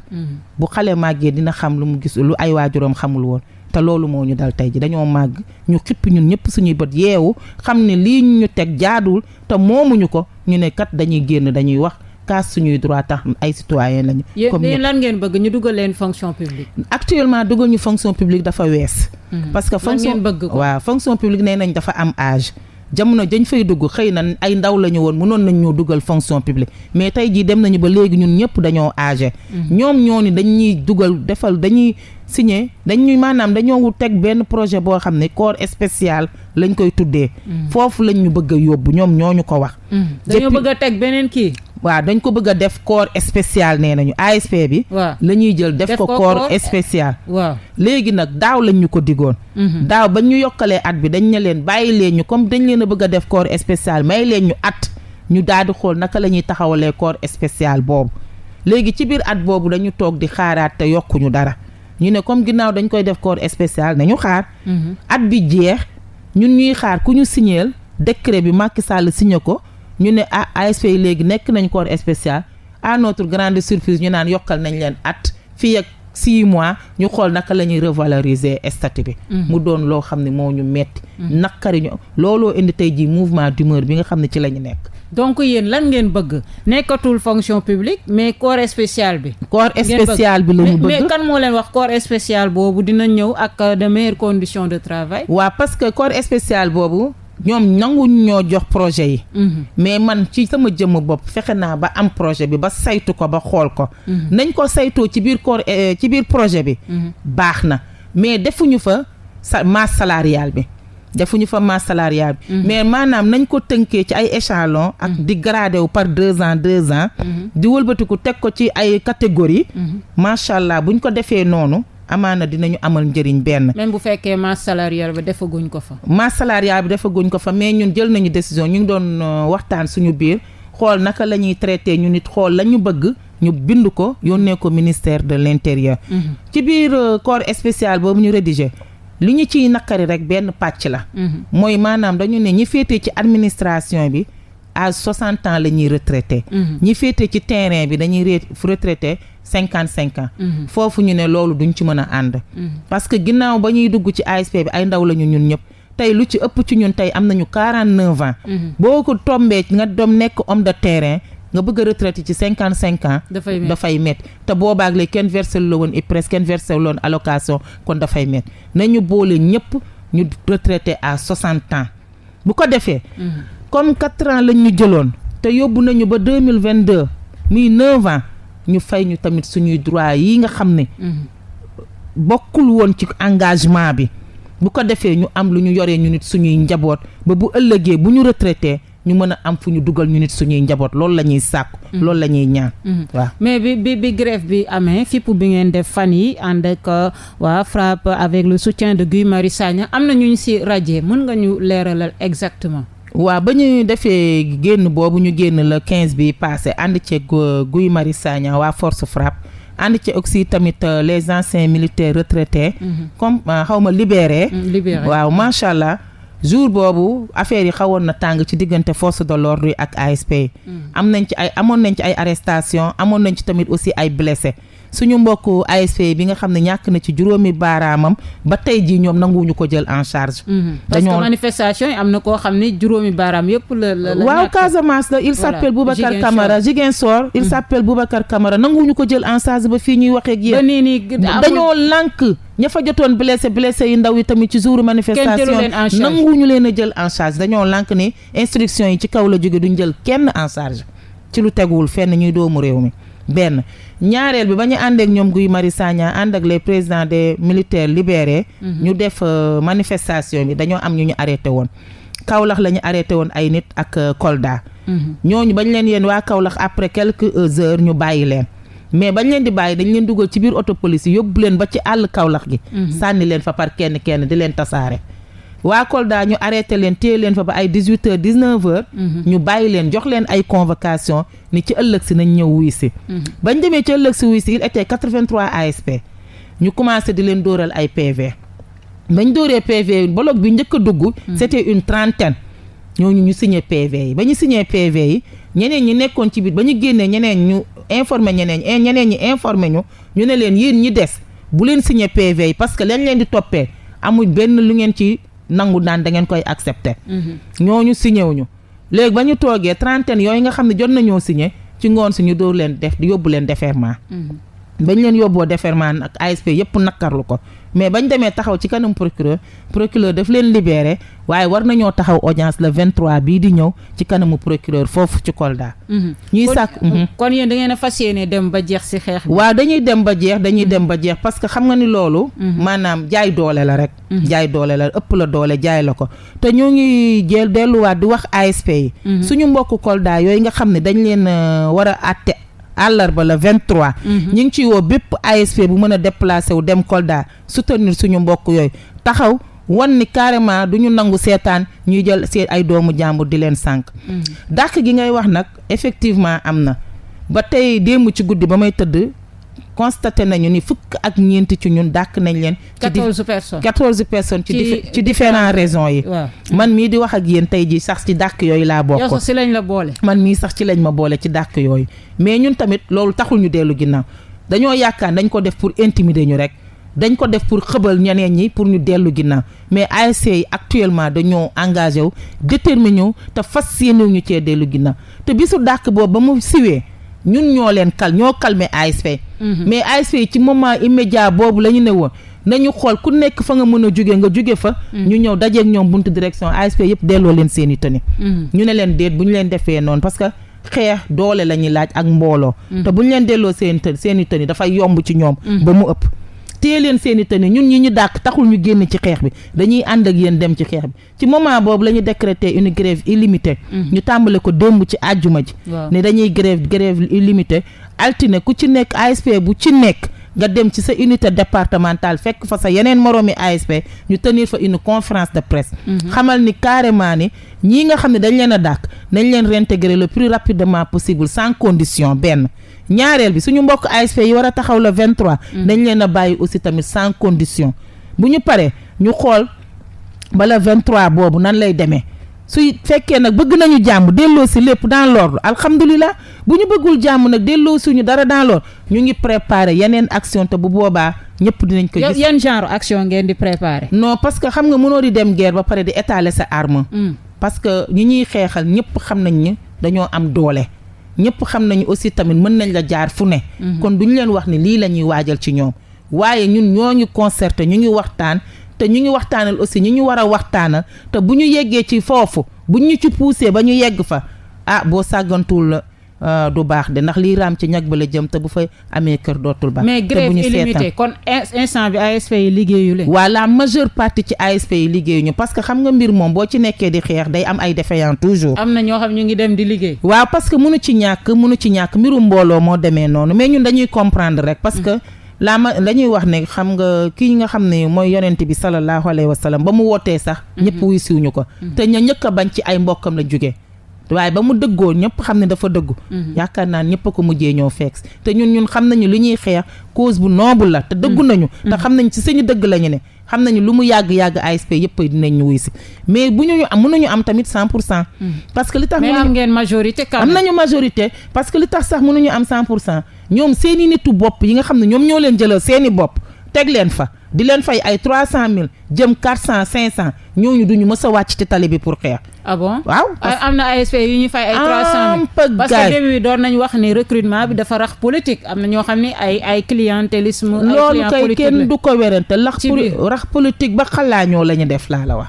bu xale màggee dina xam lu mu gis lu ay waajuram xamul woon te loolu moo ñu dal tey ji dañoo màgg ñu xippi ñun ñëpp suñuy bët yeewu xam ne lii ñu teg jaaduwul te moomuñu ko ñu ne kat dañuy génn dañuy wax kaas suñuy droit tax ay citoyen lañu. comme yéen lan ngeen bëgg ñu dugal leen fonction publique. actuellement dugal ñu fonction publique dafa wees. parce que fonction publique nee nañ dafa am âge. jamono dañ fay dugg xëy na ay ndaw la ñu woon mënoon nañ ñoo dugal fonction publique mais tey jii dem nañu ba léegi ñun ñëpp dañoo âgé. ñoom ñoo ni dañuy dugal dañuy signé dañoo teg benn projet boo xam ne corps spécial lañ koy tuddee. foofu lañ ñu bëgg a yóbbu ñoom ñoo ñu ko wax. dañoo bëgg a teg beneen kii. waaw dañ ko bëgg a def corps spécial nee nañu ASP bi. waaw la ñuy jël def ko corps spécial. waaw léegi nag daaw lañ ñu ko digoon. daaw ba ñu yokkalee at bi dañ ne leen bàyyi leen ñu comme dañ leen a bëgg a def corps spécial may leen ñu at ñu daal di xool naka la ñuy taxawalee corps spécial boobu. léegi ci biir at boobu dañu toog di xaaraat te yokkuñu dara ñu ne comme ginnaaw dañ koy def corps spécial nañu xaar. at bi jeex ñun ñuy xaar ku ñu signeel décret bi Macky Sall signé ko. ñu ne ASP yi léegi nekk nañ corps spécial à notre grande surprise ñu naan yokkal nañ leen at fii ak 6 mois ñu xool naka la ñuy revaloriser statut bi. mu doon loo xam ne moo ñu metti naqari ñu looloo indi tey jii mouvement d'humeur bi nga xam ne ci la ñu nekk. donc yéen lan ngeen bëgg nekkatul fonction publique mais corps spécial bi. corps spécial bi la ñu bëgg mais kan moo leen wax corps spécial boobu dina ñëw ak de meilleures conditions de travail. waaw parce que corps spécial boobu. ñoom nanguñu ñoo jox projet yi. mais man ci sama jëmm bopp fexe naa ba am projet bi ba saytu ko ba xool ko. nañ ko saytoo ci biir corps ci biir projet bi. baax na mais defuñu fa masse salariale bi. defuñu fa masse salariale bi. mais maanaam nañ ko tënkee ci ay échelon ak di gradé wu par 2 ans 2 ans. di wëlbatiku teg ko ci ay catégorie macha allah buñ ko defee noonu. amaana dinañu amal njëriñ benn. même bu fekkee masse salariale bi defaguñ ko fa. masse salariale bi defaguñ ko fa mais ñun jël nañu décision ñu ngi doon waxtaan suñu biir xool naka la ñuy traité ñu nit xool la ñu bëgg ñu bind ko yónnee ko ministère de l'intérieur. ci biir corps spécial boobu ñu rédigé li ñu ciy naqari rek benn pàcc la. mooy maanaam dañu ne ñi féetee ci administration bi à 60 ans la ñuy retraité. ñi féetee ci terrain bi dañuy retraité. 55 ans. foofu ñu ne loolu duñ ci mën a ànd. parce que ginnaaw ba ñuy dugg ci ASP bi ay ndaw lañu ñun ñëpp tey lu ci ëpp ci ñun tey am nañu 49 ans. boo ko tombee nga doom nekk homme de terrain nga bëgg a retraité ci 55 ans. dafay métti te boobaag léegi kenn versé la woon IPRES kenn versé la woon allocation kon dafay métti nañu boole ñëpp ñu retraité à 60 ans bu ko defee. comme 4 ans lañ ñu jëloon te yóbbu nañu ba 2022 muy 9 ans. ñu fay ñu tamit suñuy droit yi nga xam ne bokkul woon ci engagement bi bu ko defee ñu am lu ñu yoree ñu nit suñuy njaboot ba bu ëllëgee bu ñu retraité ñu mën a am fu ñu dugal ñu nit suñuy njaboot loolu la ñuy sàkku loolu la ñuy ñaan waaw mais bi grève bi amee fipp bi ngeen def fan yi ànd ak waa FRAPP avec le soutien de Guy Marius Sagna am na ñu si radié mën nga ñu leeralal exactement. waaw ba ñu defee génn boobu ñu génn le 15 bi passé ànd ci Guy Marius Sagna waa force FRAPP ànd ci aussi tamit les anciens militaires retraités comme xawma libérés waaw macha allah jour boobu affaire yi xawoon na tàng ci diggante force de l'ordre yi ak ASP amoon nañ ci ay arrestation amoon nañ ci tamit aussi ay blessés suñu mbokk ASP bi nga xam ne ñàkk na ci juróomi baaraamam ba tey jii ñoom nanguwuñu ko jël en charge. parce que manifestation yi am na koo xam ne juróomi baaraam yëpp la waaw Casamance la il s'appelle Boubacar Camara Ziguinchor il s'appelle Boubacar Camara nanguwuñu ko jël en charge ba fii ñuy waxee ak yéen. ba nii nii dañoo lànk ña fa jotoon blessé yu ndaw yi tamit ci jouru manifestation nanguwuñu leen a jël en charge dañoo lànk ni instruction yi ci kaw la jóge duñ jël kenn en charge ci lu teguwul fenn ñuy doomu réew mi. benn ñaareel bi ba ñu ànd ak ñoom Guy Marius Sagna ànd ak les présidents des militaires libérés ñu def manifestation bi dañoo am ñu arrêté woon Kaolack la ñu arrêté woon ay nit ak Kolda ñooñu bañ leen yéen waa Kaolack après quelques heures ñu bàyyi leen mais bañ leen di bàyyi dañ leen dugal ci biir auto police yóbbu leen ba ci àll Kaolack gi sànni leen fa par kenn di leen tasaare waa Kolda ñu arrêté leen téye leen fa ba ay 18 heures 19 heures ñu bàyyi leen jox leen ay convocation ni ci ëllëg si nañ ñëw wuy si bañ demee ci ëllëg si wuy si il était 83 ASP ñu commencé di leen dóoral ay PV bañ dóoree PV bloc bi njëkk a dugg c'était une trentaine ñooñu ñu signé PV yi ba ñu signé PV yi ñeneen ñi nekkoon ci biir ba ñu génnee ñeneen ñu informé ñeneen ñi informé ñu ne leen yéen ñi des bu leen signé PV yi parce que lañ leen di toppee amuñ benn lu ngeen ci nangu naan da ngeen koy accepter ñooñu signé wuñu léegi ba ñu toogee trentaine yooyu nga xam ne jot nañoo signé ci ngoon si ñu dóor leen def yóbbu leen déferment bañ leen yóbboo déferment ak ASP yëpp nakkarlu ko mais bañ demee taxaw ci kanam procureur daf leen libéré waaye war nañoo taxaw audience le 23 bii di ñëw ci kanamu procureur foofu ci Kolda. ñuy sàkk kon yéen da ngeen a fas yéene dem ba jeex ci xeex bi. waaw dañuy dem ba jeex parce que xam nga ni loolu. maanaam jaay doole la rek. jaay doole la ëpp la doole jaay la ko te ñoo ngi jël delluwaat di wax ASP yi. suñu mbokku Kolda yooyu nga xam ne dañ leen war a àtte àllarba le 23. ñu ngi ciy woo bépp ASP bu mën a déplacé wu dem Kolda soutenir suñu mbokk yooyu taxaw wan ni carrément du ñu nangu seetaan ñuy jël seen ay doomu jàmbur di leen sànq. dàq gi ngay wax nag effectivement am na ba tey démb ci guddi ba may tëdd constaté nañu ni fukk ak ñeent ci ñun dàq nañ leen. 14 personnes ci différentes raisons yi. man mii di wax ak yéen tey ji sax ci dàq yooyu laa bokk. yow sax ci lañ la boole. man mii sax ci lañ ma boole ci dàq yooyu mais ñun tamit loolu taxul ñu dellu ginnaaw dañoo yaakaar dañ ko def pour intimider ñu rek dañ ko def pour xëbal ñeneen ñi pour ñu dellu ginnaaw mais ASC yi actuellement dañoo engagé wu déterminé wu te fas yéene ñu cee dellu ginnaaw te bisu dàq boobu ba mu siwee ñun ñoo leen ñoo calmer ASP. mais ASP yi ci moment immédiat boobu la ñu ne woon nañu xool ku nekk fa nga mën a jóge nga jóge fa. ñu ñëw dajeeg ñoom buntu direction ASP yëpp delloo leen seen i tenue. ñu ne leen déet bu ñu leen defee noonu parce que xeex doole la ñuy laaj ak mbooloo. te bu ñu leen delloo seen i tenue dafay yomb ci ñoom. ba mu ëpp. téye leen seen i tenue ñun ñi ñu dàq taxul ñu génn ci xeex bi dañuy ànd ak yéen dem ci xeex bi ci moment boobu la ñu décrété une grève illimitée. ñu tàmbale ko démb ci àjjuma ji. ne dañuy grève illimitée altine ku ci nekk ASP bu ci nekk nga dem ci sa unité départementale fekk fa sa yeneen moroomi ASP ñu tenir fa une conférence de presse. xamal ni carrément ni ñii nga xam ne dañ leen a dàq nañ leen réintégrer le plus rapidement possible sans condition benn. ñaareel bi suñu mbokk ASP yi war a taxaw le 23. dañ leen a bàyyi aussi tamit sans condition bu ñu paree ñu xool ba le 23 boobu nan lay demee su fekkee nag bëgg nañu jàmm delloo si lépp dans l'ordre alhamdulilah bu ñu bëggul jàmm nag delloo suñu dara dans l'ordre ñu ngi préparer yeneen action te bu boobaa ñëpp dinañ ko gis. yan genre action ngeen di préparer. non parce que xam nga mënoo di dem guerre ba pare di étaler sa arme. parce que ñi ñuy xeexal ñëpp xam nañ ni dañoo am doole. ñëpp xam nañu aussi tamit mën nañ la jaar fu ne. kon duñu leen wax ni lii la ñuy waajal ci ñoom waaye ñun ñoo ngi concerté ñu ngi waxtaan te ñu ngi waxtaanal aussi ñu war a waxtaanal te bu ñu yeggee ci foofu bu ñu ci poussé ba ñu yegg fa boo sàggantul du baax de ndax lii raam ci ñag ba la jëm te bu fa amee kër dootul baax. mais grève illimitée kon instant bi ASP yi liggéeyu leen. waaw la majeure partie ci ASP yi liggéeyuñu parce que xam nga mbir moom boo ci nekkee di xeex day am ay défaillants toujours. am na ñoo xam ñu ngi dem di liggéey. waaw parce que mënu ci ñàkk mbirum mbooloo moo demee noonu mais ñun dañuy comprendre rek parce que dañuy wax ne xam nga kii nga xam ne mooy yonent bi sallallahu alayhi wa sallam ba mu wootee sax. ñëpp wuy siwuñu ko. te ña ñëkk a bañ ci ay mbokkam la jógee. waaye ba mu dëggoo ñëpp xam ne dafa dëggu. yaakaar naa ñëpp a ko mujjee ñoo fekk te ñun xam nañu li ñuy xeex cause bu noble la te dëggu nañu. te xam nañ ci suñu dëgg lañu ne xam nañu lu mu yàgg ASP yëpp dinañ ñu wuy si mais bu ñu am mënuñu am tamit 100%. parce que li tax mais am ngeen majorité quand même am nañu majorité parce que li tax sax mënuñu am 100% ñoom seeni nitu bopp yi nga xam ne ñoom ñoo leen jëlal seeni bopp teg leen fa di leen fay ay 300 000 jëm 400 500 ñooñu duñu mës a wàcc ci tali bi pour xeex. ah bon waaw am na ASP yu ñuy fay ay 300 000 parce que début bi doon nañu wax ni recrutement bi dafa rax politique am na ñoo xam ne ay clientélisme. loolu kay kenn du ko werante rax politique ba xalaañoo la ñu def laa la wax.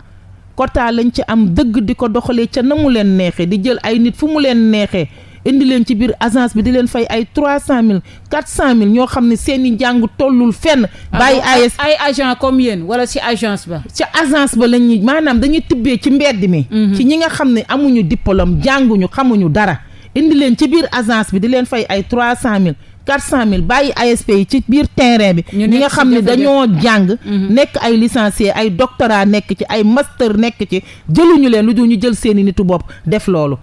quota lañ ci am dëgg di ko doxalee ca na mu leen neexee di jël ay nit fu mu leen neexee. indi leen ci biir agence bi di leen fay ay 300 000 400 000 ñoo xam ne seen i njàng tollul fenn. bàyyi ay agent comme yéen wala ci agence ba. ci agence ba la ñuy maanaam dañuy tibbee ci mbedd mi. ci ñi nga xam ne amuñu diplôme jànguñu xamuñu dara. indi leen ci biir agence bi di leen fay ay 300 000 400 000 bàyyi ASP yi ci biir terrain bi. ñi nga xam ne dañoo jàng. nekk ay licencié ay doctorat nekk ci ay master nekk ci jëluñu leen lu dul ñu jël seen i nitu bopp def loolu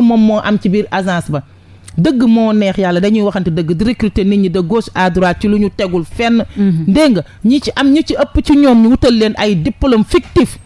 moom moo am ci biir agence ba dëgg moo neex yàlla dañuy waxante dëgg di recruter nit ñi de gauche à droite ci lu ñu tegul fenn. dégg nga ñi ci am ñi ci ëpp ci ñoom ñu wutal leen ay diplôme fictif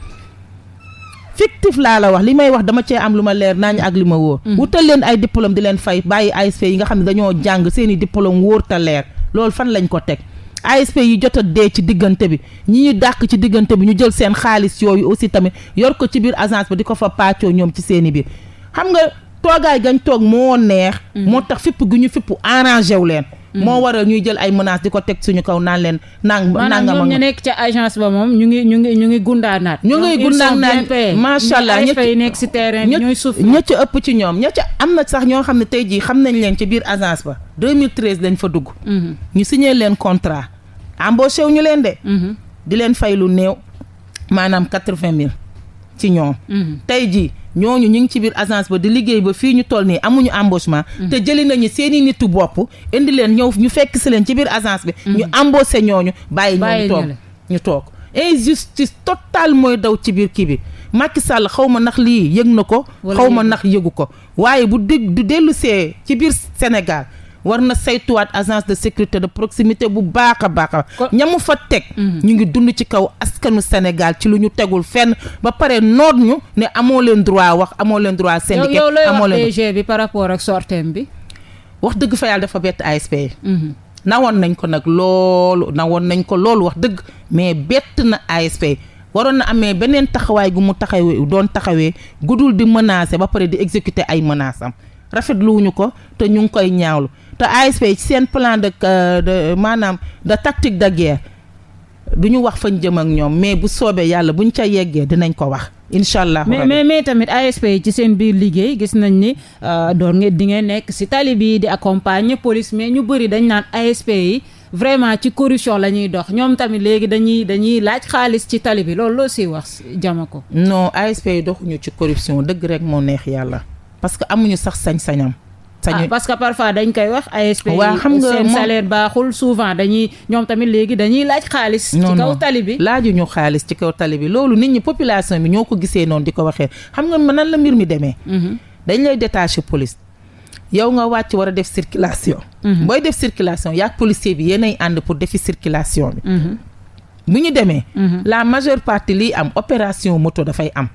laa la wax li may wax dama cee am lu ma leer nañ ak li ma wóor. wutal leen ay diplôme di leen fay bàyyi ASP yi nga xam ne dañoo jàng seen i diplôme wóor ta leer loolu fan lañ ko teg. ASP yi jot a dee ci diggante bi ñi ñu dàq ci diggante bi ñu jël seen xaalis yooyu aussi tamit yor ko ci biir agence ba di ko fa pàccoo ñoom ci seen i biir. xam nga toogaay gañ toog moo neex. moo tax fipp gi ñu fipp arrangé wu leen moo waral ñuy jël ay menaces di ko teg suñu kaw naan leen maanaam ñoom ñu nekk ca agence ba moom ñu ngi gundaanaat. ñu ngi gundaanaat macha allah ñi nekk si terrain bi ñooy suuf. ña ca ëpp ci ñoom ña ca am na sax ñoo xam ne tey jii xam nañ leen ci biir agence ba 2013 lañ fa dugg. ñu signé leen contrat embauché wu ñu leen de. di leen fay lu néew maanaam 80 000 ci ñoom. tey jii ñooñu ñu ngi ci biir agence ba di liggéey ba fii ñu toll nii amuñu embauchement. te jëli nañu seeni nitu bopp indi leen ñëw ñu fekk si leen ci biir agence bi. ñu embauché ñooñu bàyyi ñu toog injustice totale mooy daw ci biir kii bi Macky Sall xaw ma ndax lii yëg na ko. xaw ma ndax yëgu ko waaye bu dellu see ci biir Sénégal. war na saytuwaat agence de sécurité de proximité bu baax a baax ñamu fa teg ñu ngi dund ci kaw askanu Sénégal ci lu ñu tegul fenn ba pare noot ñu ne amoo leen droit wax amoo leen droit syndiqué amoo leen DG bi par rapport ak sortem bi wax dëgg fa yàlla dafa bett ASP yi nawoon nañ ko nag loolu wax dëgg mais bett na ASP yi waroon na amee beneen taxawaay gu mu taxawee gudul di menacer ba pare di exécuter ay menaces am rafetluwuñu ko te ñu ngi koy ñaawlu te ASP ci seen plan de maanaam de tactique de guerre du ñu wax fañ jëm ak ñoom mais bu soobee yàlla buñ ca yeggee dinañ ko wax incha allah. mais tamit ASP yi ci seen biir liggéey gis nañ ni di ngeen nekk si tali bi di accompagner police mais ñu bëri dañ naan ASP yi vraiment ci corruption la ñuy dox ñoom tamit léegi dañuy laaj xaalis ci tali bi loolu loo siy wax jama ko. non ASP yi doxuñu ci corruption dëgg rek moo neex yàlla parce que amuñu sax sañ-sañam. parce que parfois dañ koy wax ASP yi seen salaire baaxul souvent ñoom tamit léegi dañuy laaj xaalis ci kaw tali bi laajuñu xaalis ci kaw tali bi loolu nit ñi population bi ñoo ko gisee noonu di ko waxee xam nga nan la mbir mi demee dañ lay détaché police yow nga wàcc war a def circulation booy def circulation yaag policier bi yéenay ànd pour defi circulation bi bu ñu demee la majeure partie liy am opération moto dafay am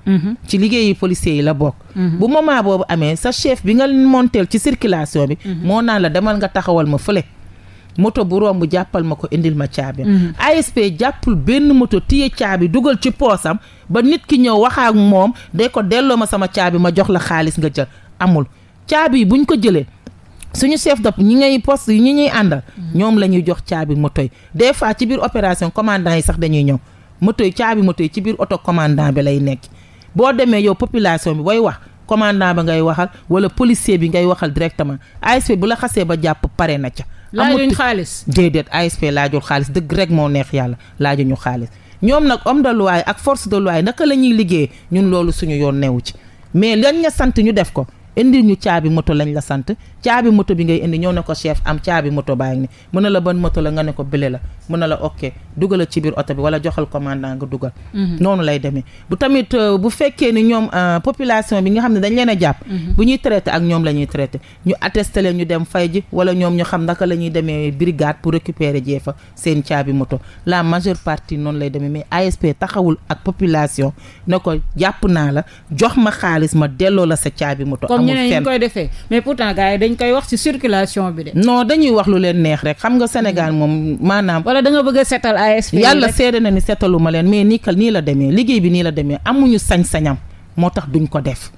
ci liggéeyu policiers yi la bokk bu moment boobu amee sa chef bi nga monteel ci circulation bi moo naan la demal nga taxawal ma fële moto bu romb jàppal ma ko indil ma caabi ASP jàppul benn moto téye caabi dugal ci poosam ba nit ki ñëw wax ak moom de ko delloo ma sama caabi ma jox la xaalis nga jël amul caabi yi buñ ko jëlee suñu chef de ñi ngay poste yi ñi ñuy àndal ñoom la ñuy jox caabi moto yi des fois ci biir opération commandant yi sax dañuy ñëw moto yi caabi moto yi ci biir oto commandant bi lay nekk boo demee yow population bi booy wax commandant ba ngay waxal wala policier bi ngay waxal directement ASP bu la xasee ba jàpp pare na ca laajuñ xaalis déedéet ASP laajul xaalis dëgg rek moo neex yàlla laajuñu xaalis ñoom nag homme de loi ak force de loi naka la ñuy liggéey ñun loolu suñu yoon newu ci mais lañ la sant ñu def ko indi ñu caabi moto lañ la sant caabi moto bi ngay indi ñëw ne ko chef am caabi moto baa ngi ni mën na la ban moto la nga ne ko bële la mën na la ok dugalal ci biir oto bi wala joxal commandant nga dugal noonu lay demee bu tamit bu fekkee ni ñoom population bi nga xam ne dañ leen a jàpp bu ñuy traité ak ñoom la ñuy traité ñu attesté leen ñu dem fay ji wala ñoom ñu xam naka la ñuy demee brigade pour récupérer jee fa seen caabi moto la majeure partie noonu lay demee mais ASP taxawul ak population ne ko jàpp naa la jox ma xaalis ma delloo la sa caabi moto ñeneen ñu koy defee mais pourtant gars yi dañ koy wax ci circulation bi de. non dañuy wax lu leen neex rek xam nga Sénégal moom maanaam. wala da nga bëgg a setal ASP. yàlla seede na ni setalu ma leen mais nii la demee liggéey bi nii la demee amuñu sañ-sañam moo tax duñ ko def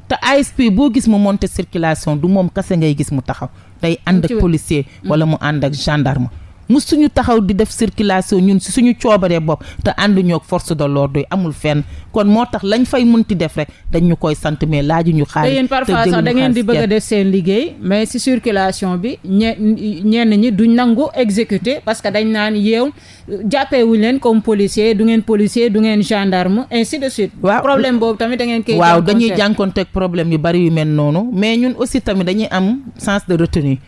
te ASP boo gis mu monter circulation du moom kese ngay gis mu taxaw day ànd ak policier wala mu ànd ak gendarme. mu suñu taxaw di def circulation ñun si suñu coobaree bopp te ànduñoo ak force de l'ordre amul fenn kon moo tax lañ fay munti def rek dañ ñu koy sant mais laajuñu xaalis. te yéen parfois sax da ngeen di bëgg a def seen liggéey mais si circulation bi ñenn ñi duñ nangu exécuter parce que dañ naan yeew jàppeewuñ leen comme policier du ngeen gendarme ainsi de suite. waaw problème boobu tamit da ngeen koy. waaw dañuy jànkonteeg problème yu bari yu mel noonu mais ñun aussi tamit dañuy am sens de retenue.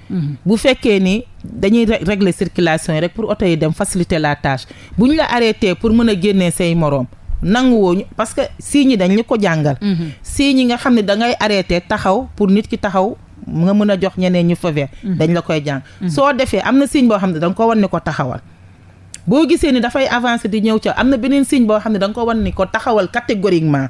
bu fekkee ni dañuy régler circulation yi rek pour oto yi dem faciliter la tâche bu ñu la arrêté pour mën a génnee say moroom nanguwooñu parce que signes yi dañ ñu ko jàngal. signes yi nga xam ne da ngay arrêté taxaw pour nit ki taxaw nga mën a jox ñeneen ñu feu vert dañ la koy jàng. soo defee am na signe boo xam ne da nga ko wan ni ko taxawal. boo gisee ni dafay avancer di ñëw ca am na beneen signe boo xam ne da nga ko wan ni ko taxawal catégoriquement.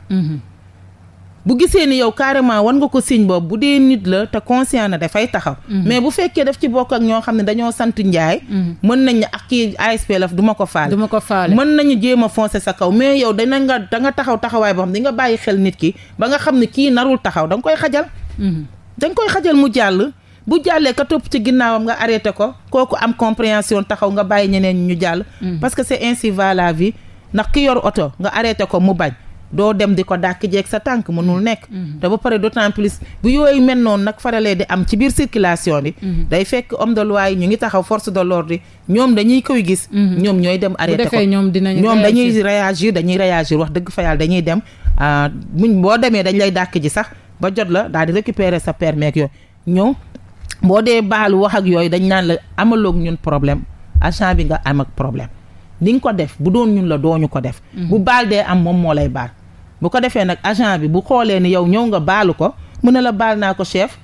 bu gisee ni yow carrément wan nga ko signe boobu bu dee nit la te conscient na dafay taxaw. mais bu fekkee daf ci bokk ak ñoo xam ne dañoo sant Njaay. mën nañ ak kii ASP la du ma ko faale. mën nañu jéem a foncer sa kaw mais yow da nga taxaw taxawaay boo xam ne di nga bàyyi xel nit ki ba nga xam ne kii narul taxaw da nga koy xajal. da nga koy xajal mu jàll. bu jàllee ka topp ci ginnaawam nga arrêté ko kooku am compréhension taxaw nga bàyyi ñeneen ñu jàll. parce que c'est ainsi va la vie ndax ki yor oto nga arrêté ko mu bañ. doo dem di ko dàkk jeeg sa tànk mënul nekk. te ba pare d'autant plus bu yooyu mel noonu nag faralee di am ci biir circulation bi. day fekk homme de loi yi ñu ngi taxaw force de l'ordre yi ñoom dañuy koy gis. ñoom ñooy dem arrêté ko ñoom dañuy réagir wax dëgg fa yàlla dañuy dem muñ boo demee dañ lay dàkk ji sax ba jot la daal di récupérer sa permis ak yooyu ñëw boo dee baalu wax ak yooyu dañ naan la amaloog ñun problème agent bi nga am ak problème ni nga ko def bu doon ñun la dooñu ko def. bu baal dee am moom moo lay baal. bu ko defee nag agent bi bu xoolee ni yow ñëw nga baalu ko mu ne la baal naa ko chef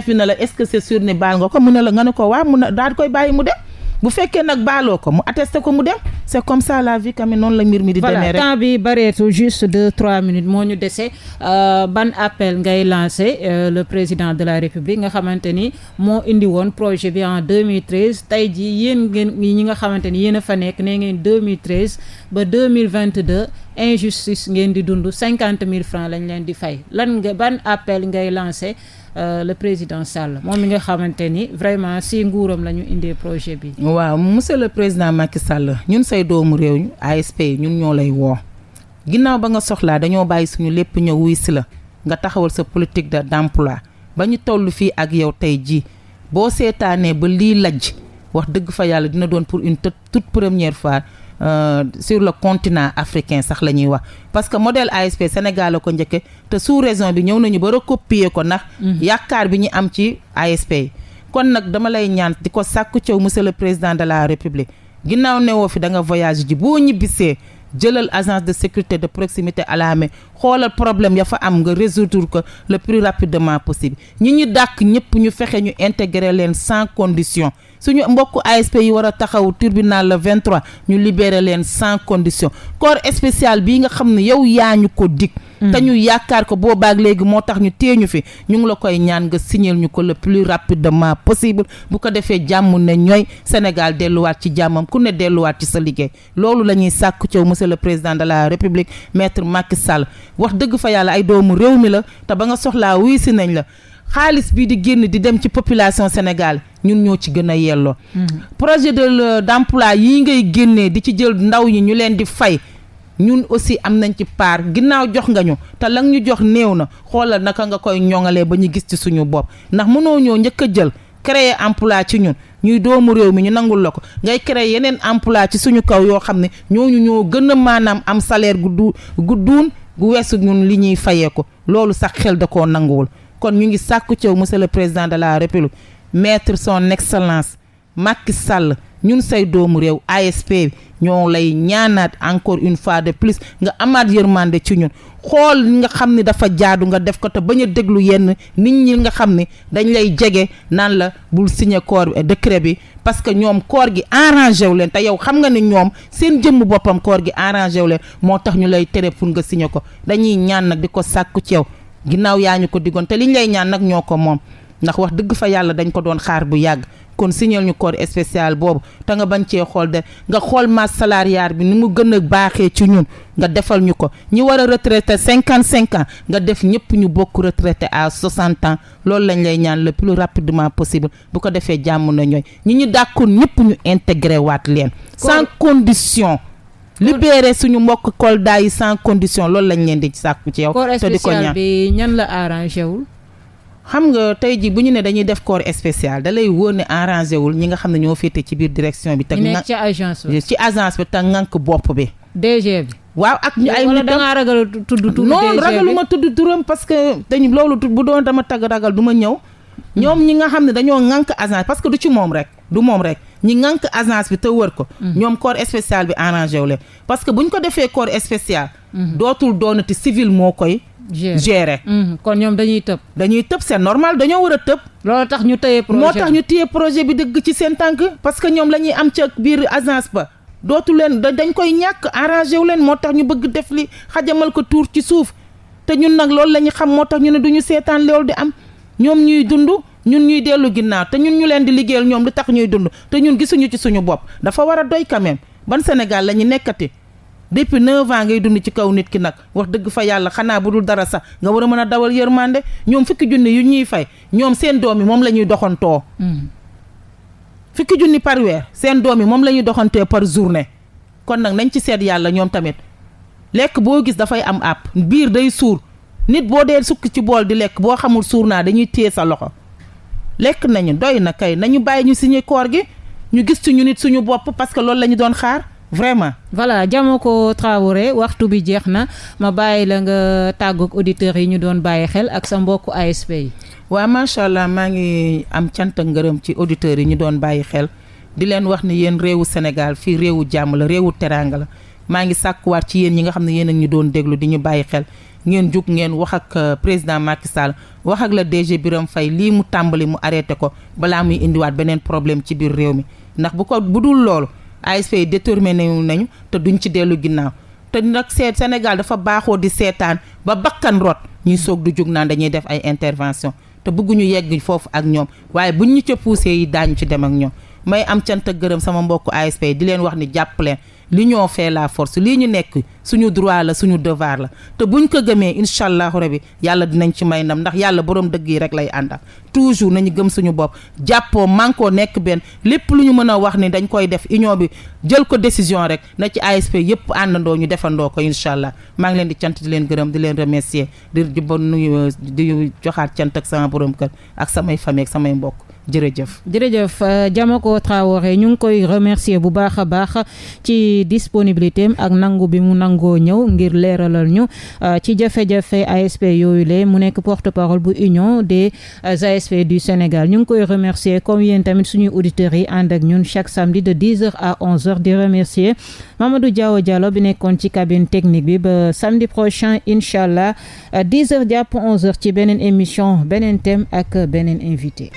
bi ne la est-ce que c'est sûr ne baal nga ko mu ne la nga ne ko waa mu ne daal di koy bàyyi mu dem bu fekkee nag baaloo ko mu attesté ko mu dem c'est comme ça la vie quand même noonu la mbir mi di demee rek. temps bi bareetu juste 2-3 minutes moo ñu dese ban appel ngay lancé le président de la République nga xamante ni moo indi woon projet bi en 2013 tey jii yéen ngeen ñi nga xamante ni yéen a fa nekk nee ngeen 2013 ba 2022 injustice ngeen di dund 50 000 francs lañ leen di fay ban appel ngay lancé le président Sall moom mi nga xamante ni vraiment si nguuram la ñu indee projet bi. waaw monsieur le président Macky Sall ñun say doomu réew ñu ASP ñun ñoo lay woo ginnaaw ba nga soxlaa dañoo bàyyi suñu lépp ñëw wuy si la nga taxawal sa politique d'emploi ba ñu toll fii ak yow tey jii boo seetaanee ba lii lajj wax dëgg fa yàlla dina doon pour une toute première fois sur le continent africain sax la ñuy wax parce que modèle ASP Sénégal la ko njëkke te sous-région bi ñëw nañu ba recopier ko ndax yaakaar bi ñu am ci ASP yi kon nag dama lay ñaan di ko sàkku caw monsieur le président de la République ginnaaw newoo fi da nga voyage ji boo ñibbisee jëlal agence de sécurité de proximité à la main xoolal problème ya fa am nga résoudre ko le plus rapidement possible ñi dàkk ñëpp ñu fexe ñu intégrer leen sans condition suñu mbokku ASP yi war a taxaw tribunal le 23 ñu libérer leen sans condition corps spécial bii nga xam ne yow yaa ñu ko dig te ñu yaakaar ko boobaak léegi moo tax ñu téye ñu fi ñu ngi la koy ñaan nga signer ñu ko le plus rapidement possible bu ko defee jàmm ne ñooy Sénégal delluwaat ci jàmmam ku ne delluwaat ci sa liggéey loolu la ñuy sàkku ci monsieur le président de la République maître Macky Sall wax dëgg fa yàlla ay doomu réew mi la te ba nga soxlaa wuy si nañ la xaalis bii di génn di dem ci population Sénégal ñun ñoo ci gën a yelloo projet d'emploi yi ngay génnee di ci jël ndaw ñi ñu leen di fay ñun aussi am nañ ci part ginnaaw jox nga ñu te la ñu jox néew na xoolal naka nga koy ñoŋalee ba ñu gis ci suñu bopp ndax mënoo ñoo njëkk a jël créer emploi ci ñun ñuy doomu réew mi ñu nangul la ko ngay créer yeneen emploi ci suñu kaw yoo xam ne ñooñu ñoo gën a maanaam am salaire gu duun gu weesu ñun li ñuy fayee ko loolu sax xel da koo nanguwul kon ñu ngi sàkku ci monsieur le président de la République maître son excellence Macky Sall ñun say doomu réew ASP ñoo lay ñaanaat encore une fois de plus nga amaat yërmande ci ñun xool nga xam ne dafa jaadu nga def ko te bañ a déglu yenn nit ñi nga xam ne dañ lay jege naan la bul signer corps décret bi parce que ñoom koor gi arrangé wu leen te yow xam nga ne ñoom seen jëmm boppam koor gi arrangé wu leen moo tax ñu lay tere pour nga signer ko dañuy ñaan nag di ko sàkku ci yow ginnaaw yaa ñu ko diggoon te liñ lay ñaan nag ñoo ko moom ndax wax dëgg fa yàlla dañ ko doon xaar bu yàgg kon signal ñu corps spécial boobu te nga bañ cee xool de nga xool masse salariale bi ni mu gën a baaxee ci ñun nga defal ñu ko ñi war a retraité 55 ans nga def ñëpp ñu bokk retraité à 60 ans loolu lañ lay ñaan le plus rapidement possible bu ko defee jàmm na ñooy ñi dàkkoon ñëpp ñu intégré waat leen sans condition libéré suñu mbokk Kolda yi sans condition loolu lañ leen di sàkku ci yow te di ko ñaan bi ñan la arrangé wul xam nga tey jii bu ñu ne dañuy def corps spécial da lay wóor ne arrangé wul ñi nga xam ne ñoo féete ci biir direction bi. te nekk ci agence bi ci agence bi te ŋànk bopp bi. DG bi. waaw ak ñu ay. wala da ngaa ragal tudd DG bi non ragaluma tudd turam parce que dañu loolu bu doon dama tagg ragal du ma ñëw. ñoom ñi nga xam ne dañoo ŋànk agence parce que du ci moom rek du moom rek ñi ŋànk agence bi te wër ko. ñoom corps spécial bi arrangé wu leen parce que bu ñu ko defee corps spécial. dootul doonati civil moo koy. gérer kon ñoom dañuy tëb c'est normal dañoo war a tëb loolu tax ñu téye projet moo tax ñu téye projet bi dëgg ci seen tànk parce que ñoom la ñuy am ca biir agence ba dootu leen dañ koy ñàkk arrangé wu leen moo tax ñu bëgg def li xajamal ko tuur ci suuf te ñun nag loolu la ñu xam moo tax ñu ne duñu seetaan loolu di am ñoom ñuy dund ñun ñuy dellu ginnaaw te ñun ñu leen di liggéeyal ñoom lu tax ñuy dund te ñun gisuñu ci suñu bopp dafa war a doy quand même ban Sénégal la ñu nekkati depuis 9 ans ngay dund ci kaw nit ki nag wax dëgg fa yàlla xanaa bu dul dara sax nga war a mën a dawal yërmande ñoom fukki junni yu ñuy fay ñoom seen doom yi moom la ñuy doxantoo. fukki junni par weer seen doom yi moom la ñuy doxantee par journée kon nag nañ ci seet yàlla ñoom tamit lekk boo gis dafay am àpp biir day suur nit boo dee sukk ci bool di lekk boo xamul suur naa dañuy téye sa loxo lekk nañu doy na kay nañu bàyyi ñu signé koor gi ñu gis ci ñu nit suñu bopp parce que loolu la ñu doon xaar vraiment. voilà Diamako Traoré waxtu bi jeex na ma bàyyi la nga tàggoog auditeurs yi ñu doon bàyyi xel ak sa mbokku ASP yi. waaw macha allah maa ngi am cant ak ngërëm ci auditeurs yi ñu doon bàyyi xel di leen wax ni yéen réewu Sénégal fii réewu jàmm la réewu teraanga la maa ngi sàkkuwaat ci yéen ñi nga xam ne yéen a ñu doon déglu di ñu bàyyi xel ngeen jug ngeen wax ak président Macky Sall wax ak la DG Birame Faye lii mu tàmbali mu arrêté ko balaa muy indiwaat beneen problème ci biir réew mi ndax bu dul loolu ASP yi déterminé nañu te duñ ci dellu ginnaaw te nag Sénégal dafa baaxoo di seetaan ba bakkan rot ñuy soog du jug naan dañuy def ay intervention te bëgguñu yegg foofu ak ñoom waaye buñ ñu ca poussé yi daañu ci dem ak ñoom may am cant ak gërëm sama mbokku ASP di leen wax ni jàpp leen l'union fait la force lii ñu nekk suñu droit la suñu devoir la te buñ ko gëmee incha allahu rabi yàlla dinañ ci may ndam ndax yàlla borom dëgg yi rek lay àndal toujours nañu gëm suñu bopp jàppoo mànkoo nekk benn lépp lu ñu mën a wax ni dañ koy def union bi jël ko décision rek na ci ASP yëpp àndandoo ñu defandoo ko incha allah maa ngi leen di cant di leen gërëm di leen remercier di ba nuyu di joxaat cant ak sama borom kër ak samay famille ak samay mbokk jërëjëf Diamako Traoré ñu ngi koy remercier bu baax a baax ci disponibilité am ak nangu bi mu nangoo ñëw ngir leeralal ñu ci jafe-jafe ASP yooyu le mu nekk porte-parole bu union des ASP du Sénégal ñu ngi koy remercier comme yéen tamit suñuy auditeurs yi ànd ak ñun chaque samedi de 10h à 11h di remercier Mamadou Diallo bi nekkoon ci cabine technique bi ba samedi prochain incha allah 10h jàpp 11h ci beneen émission beneen thème ak beneen invité.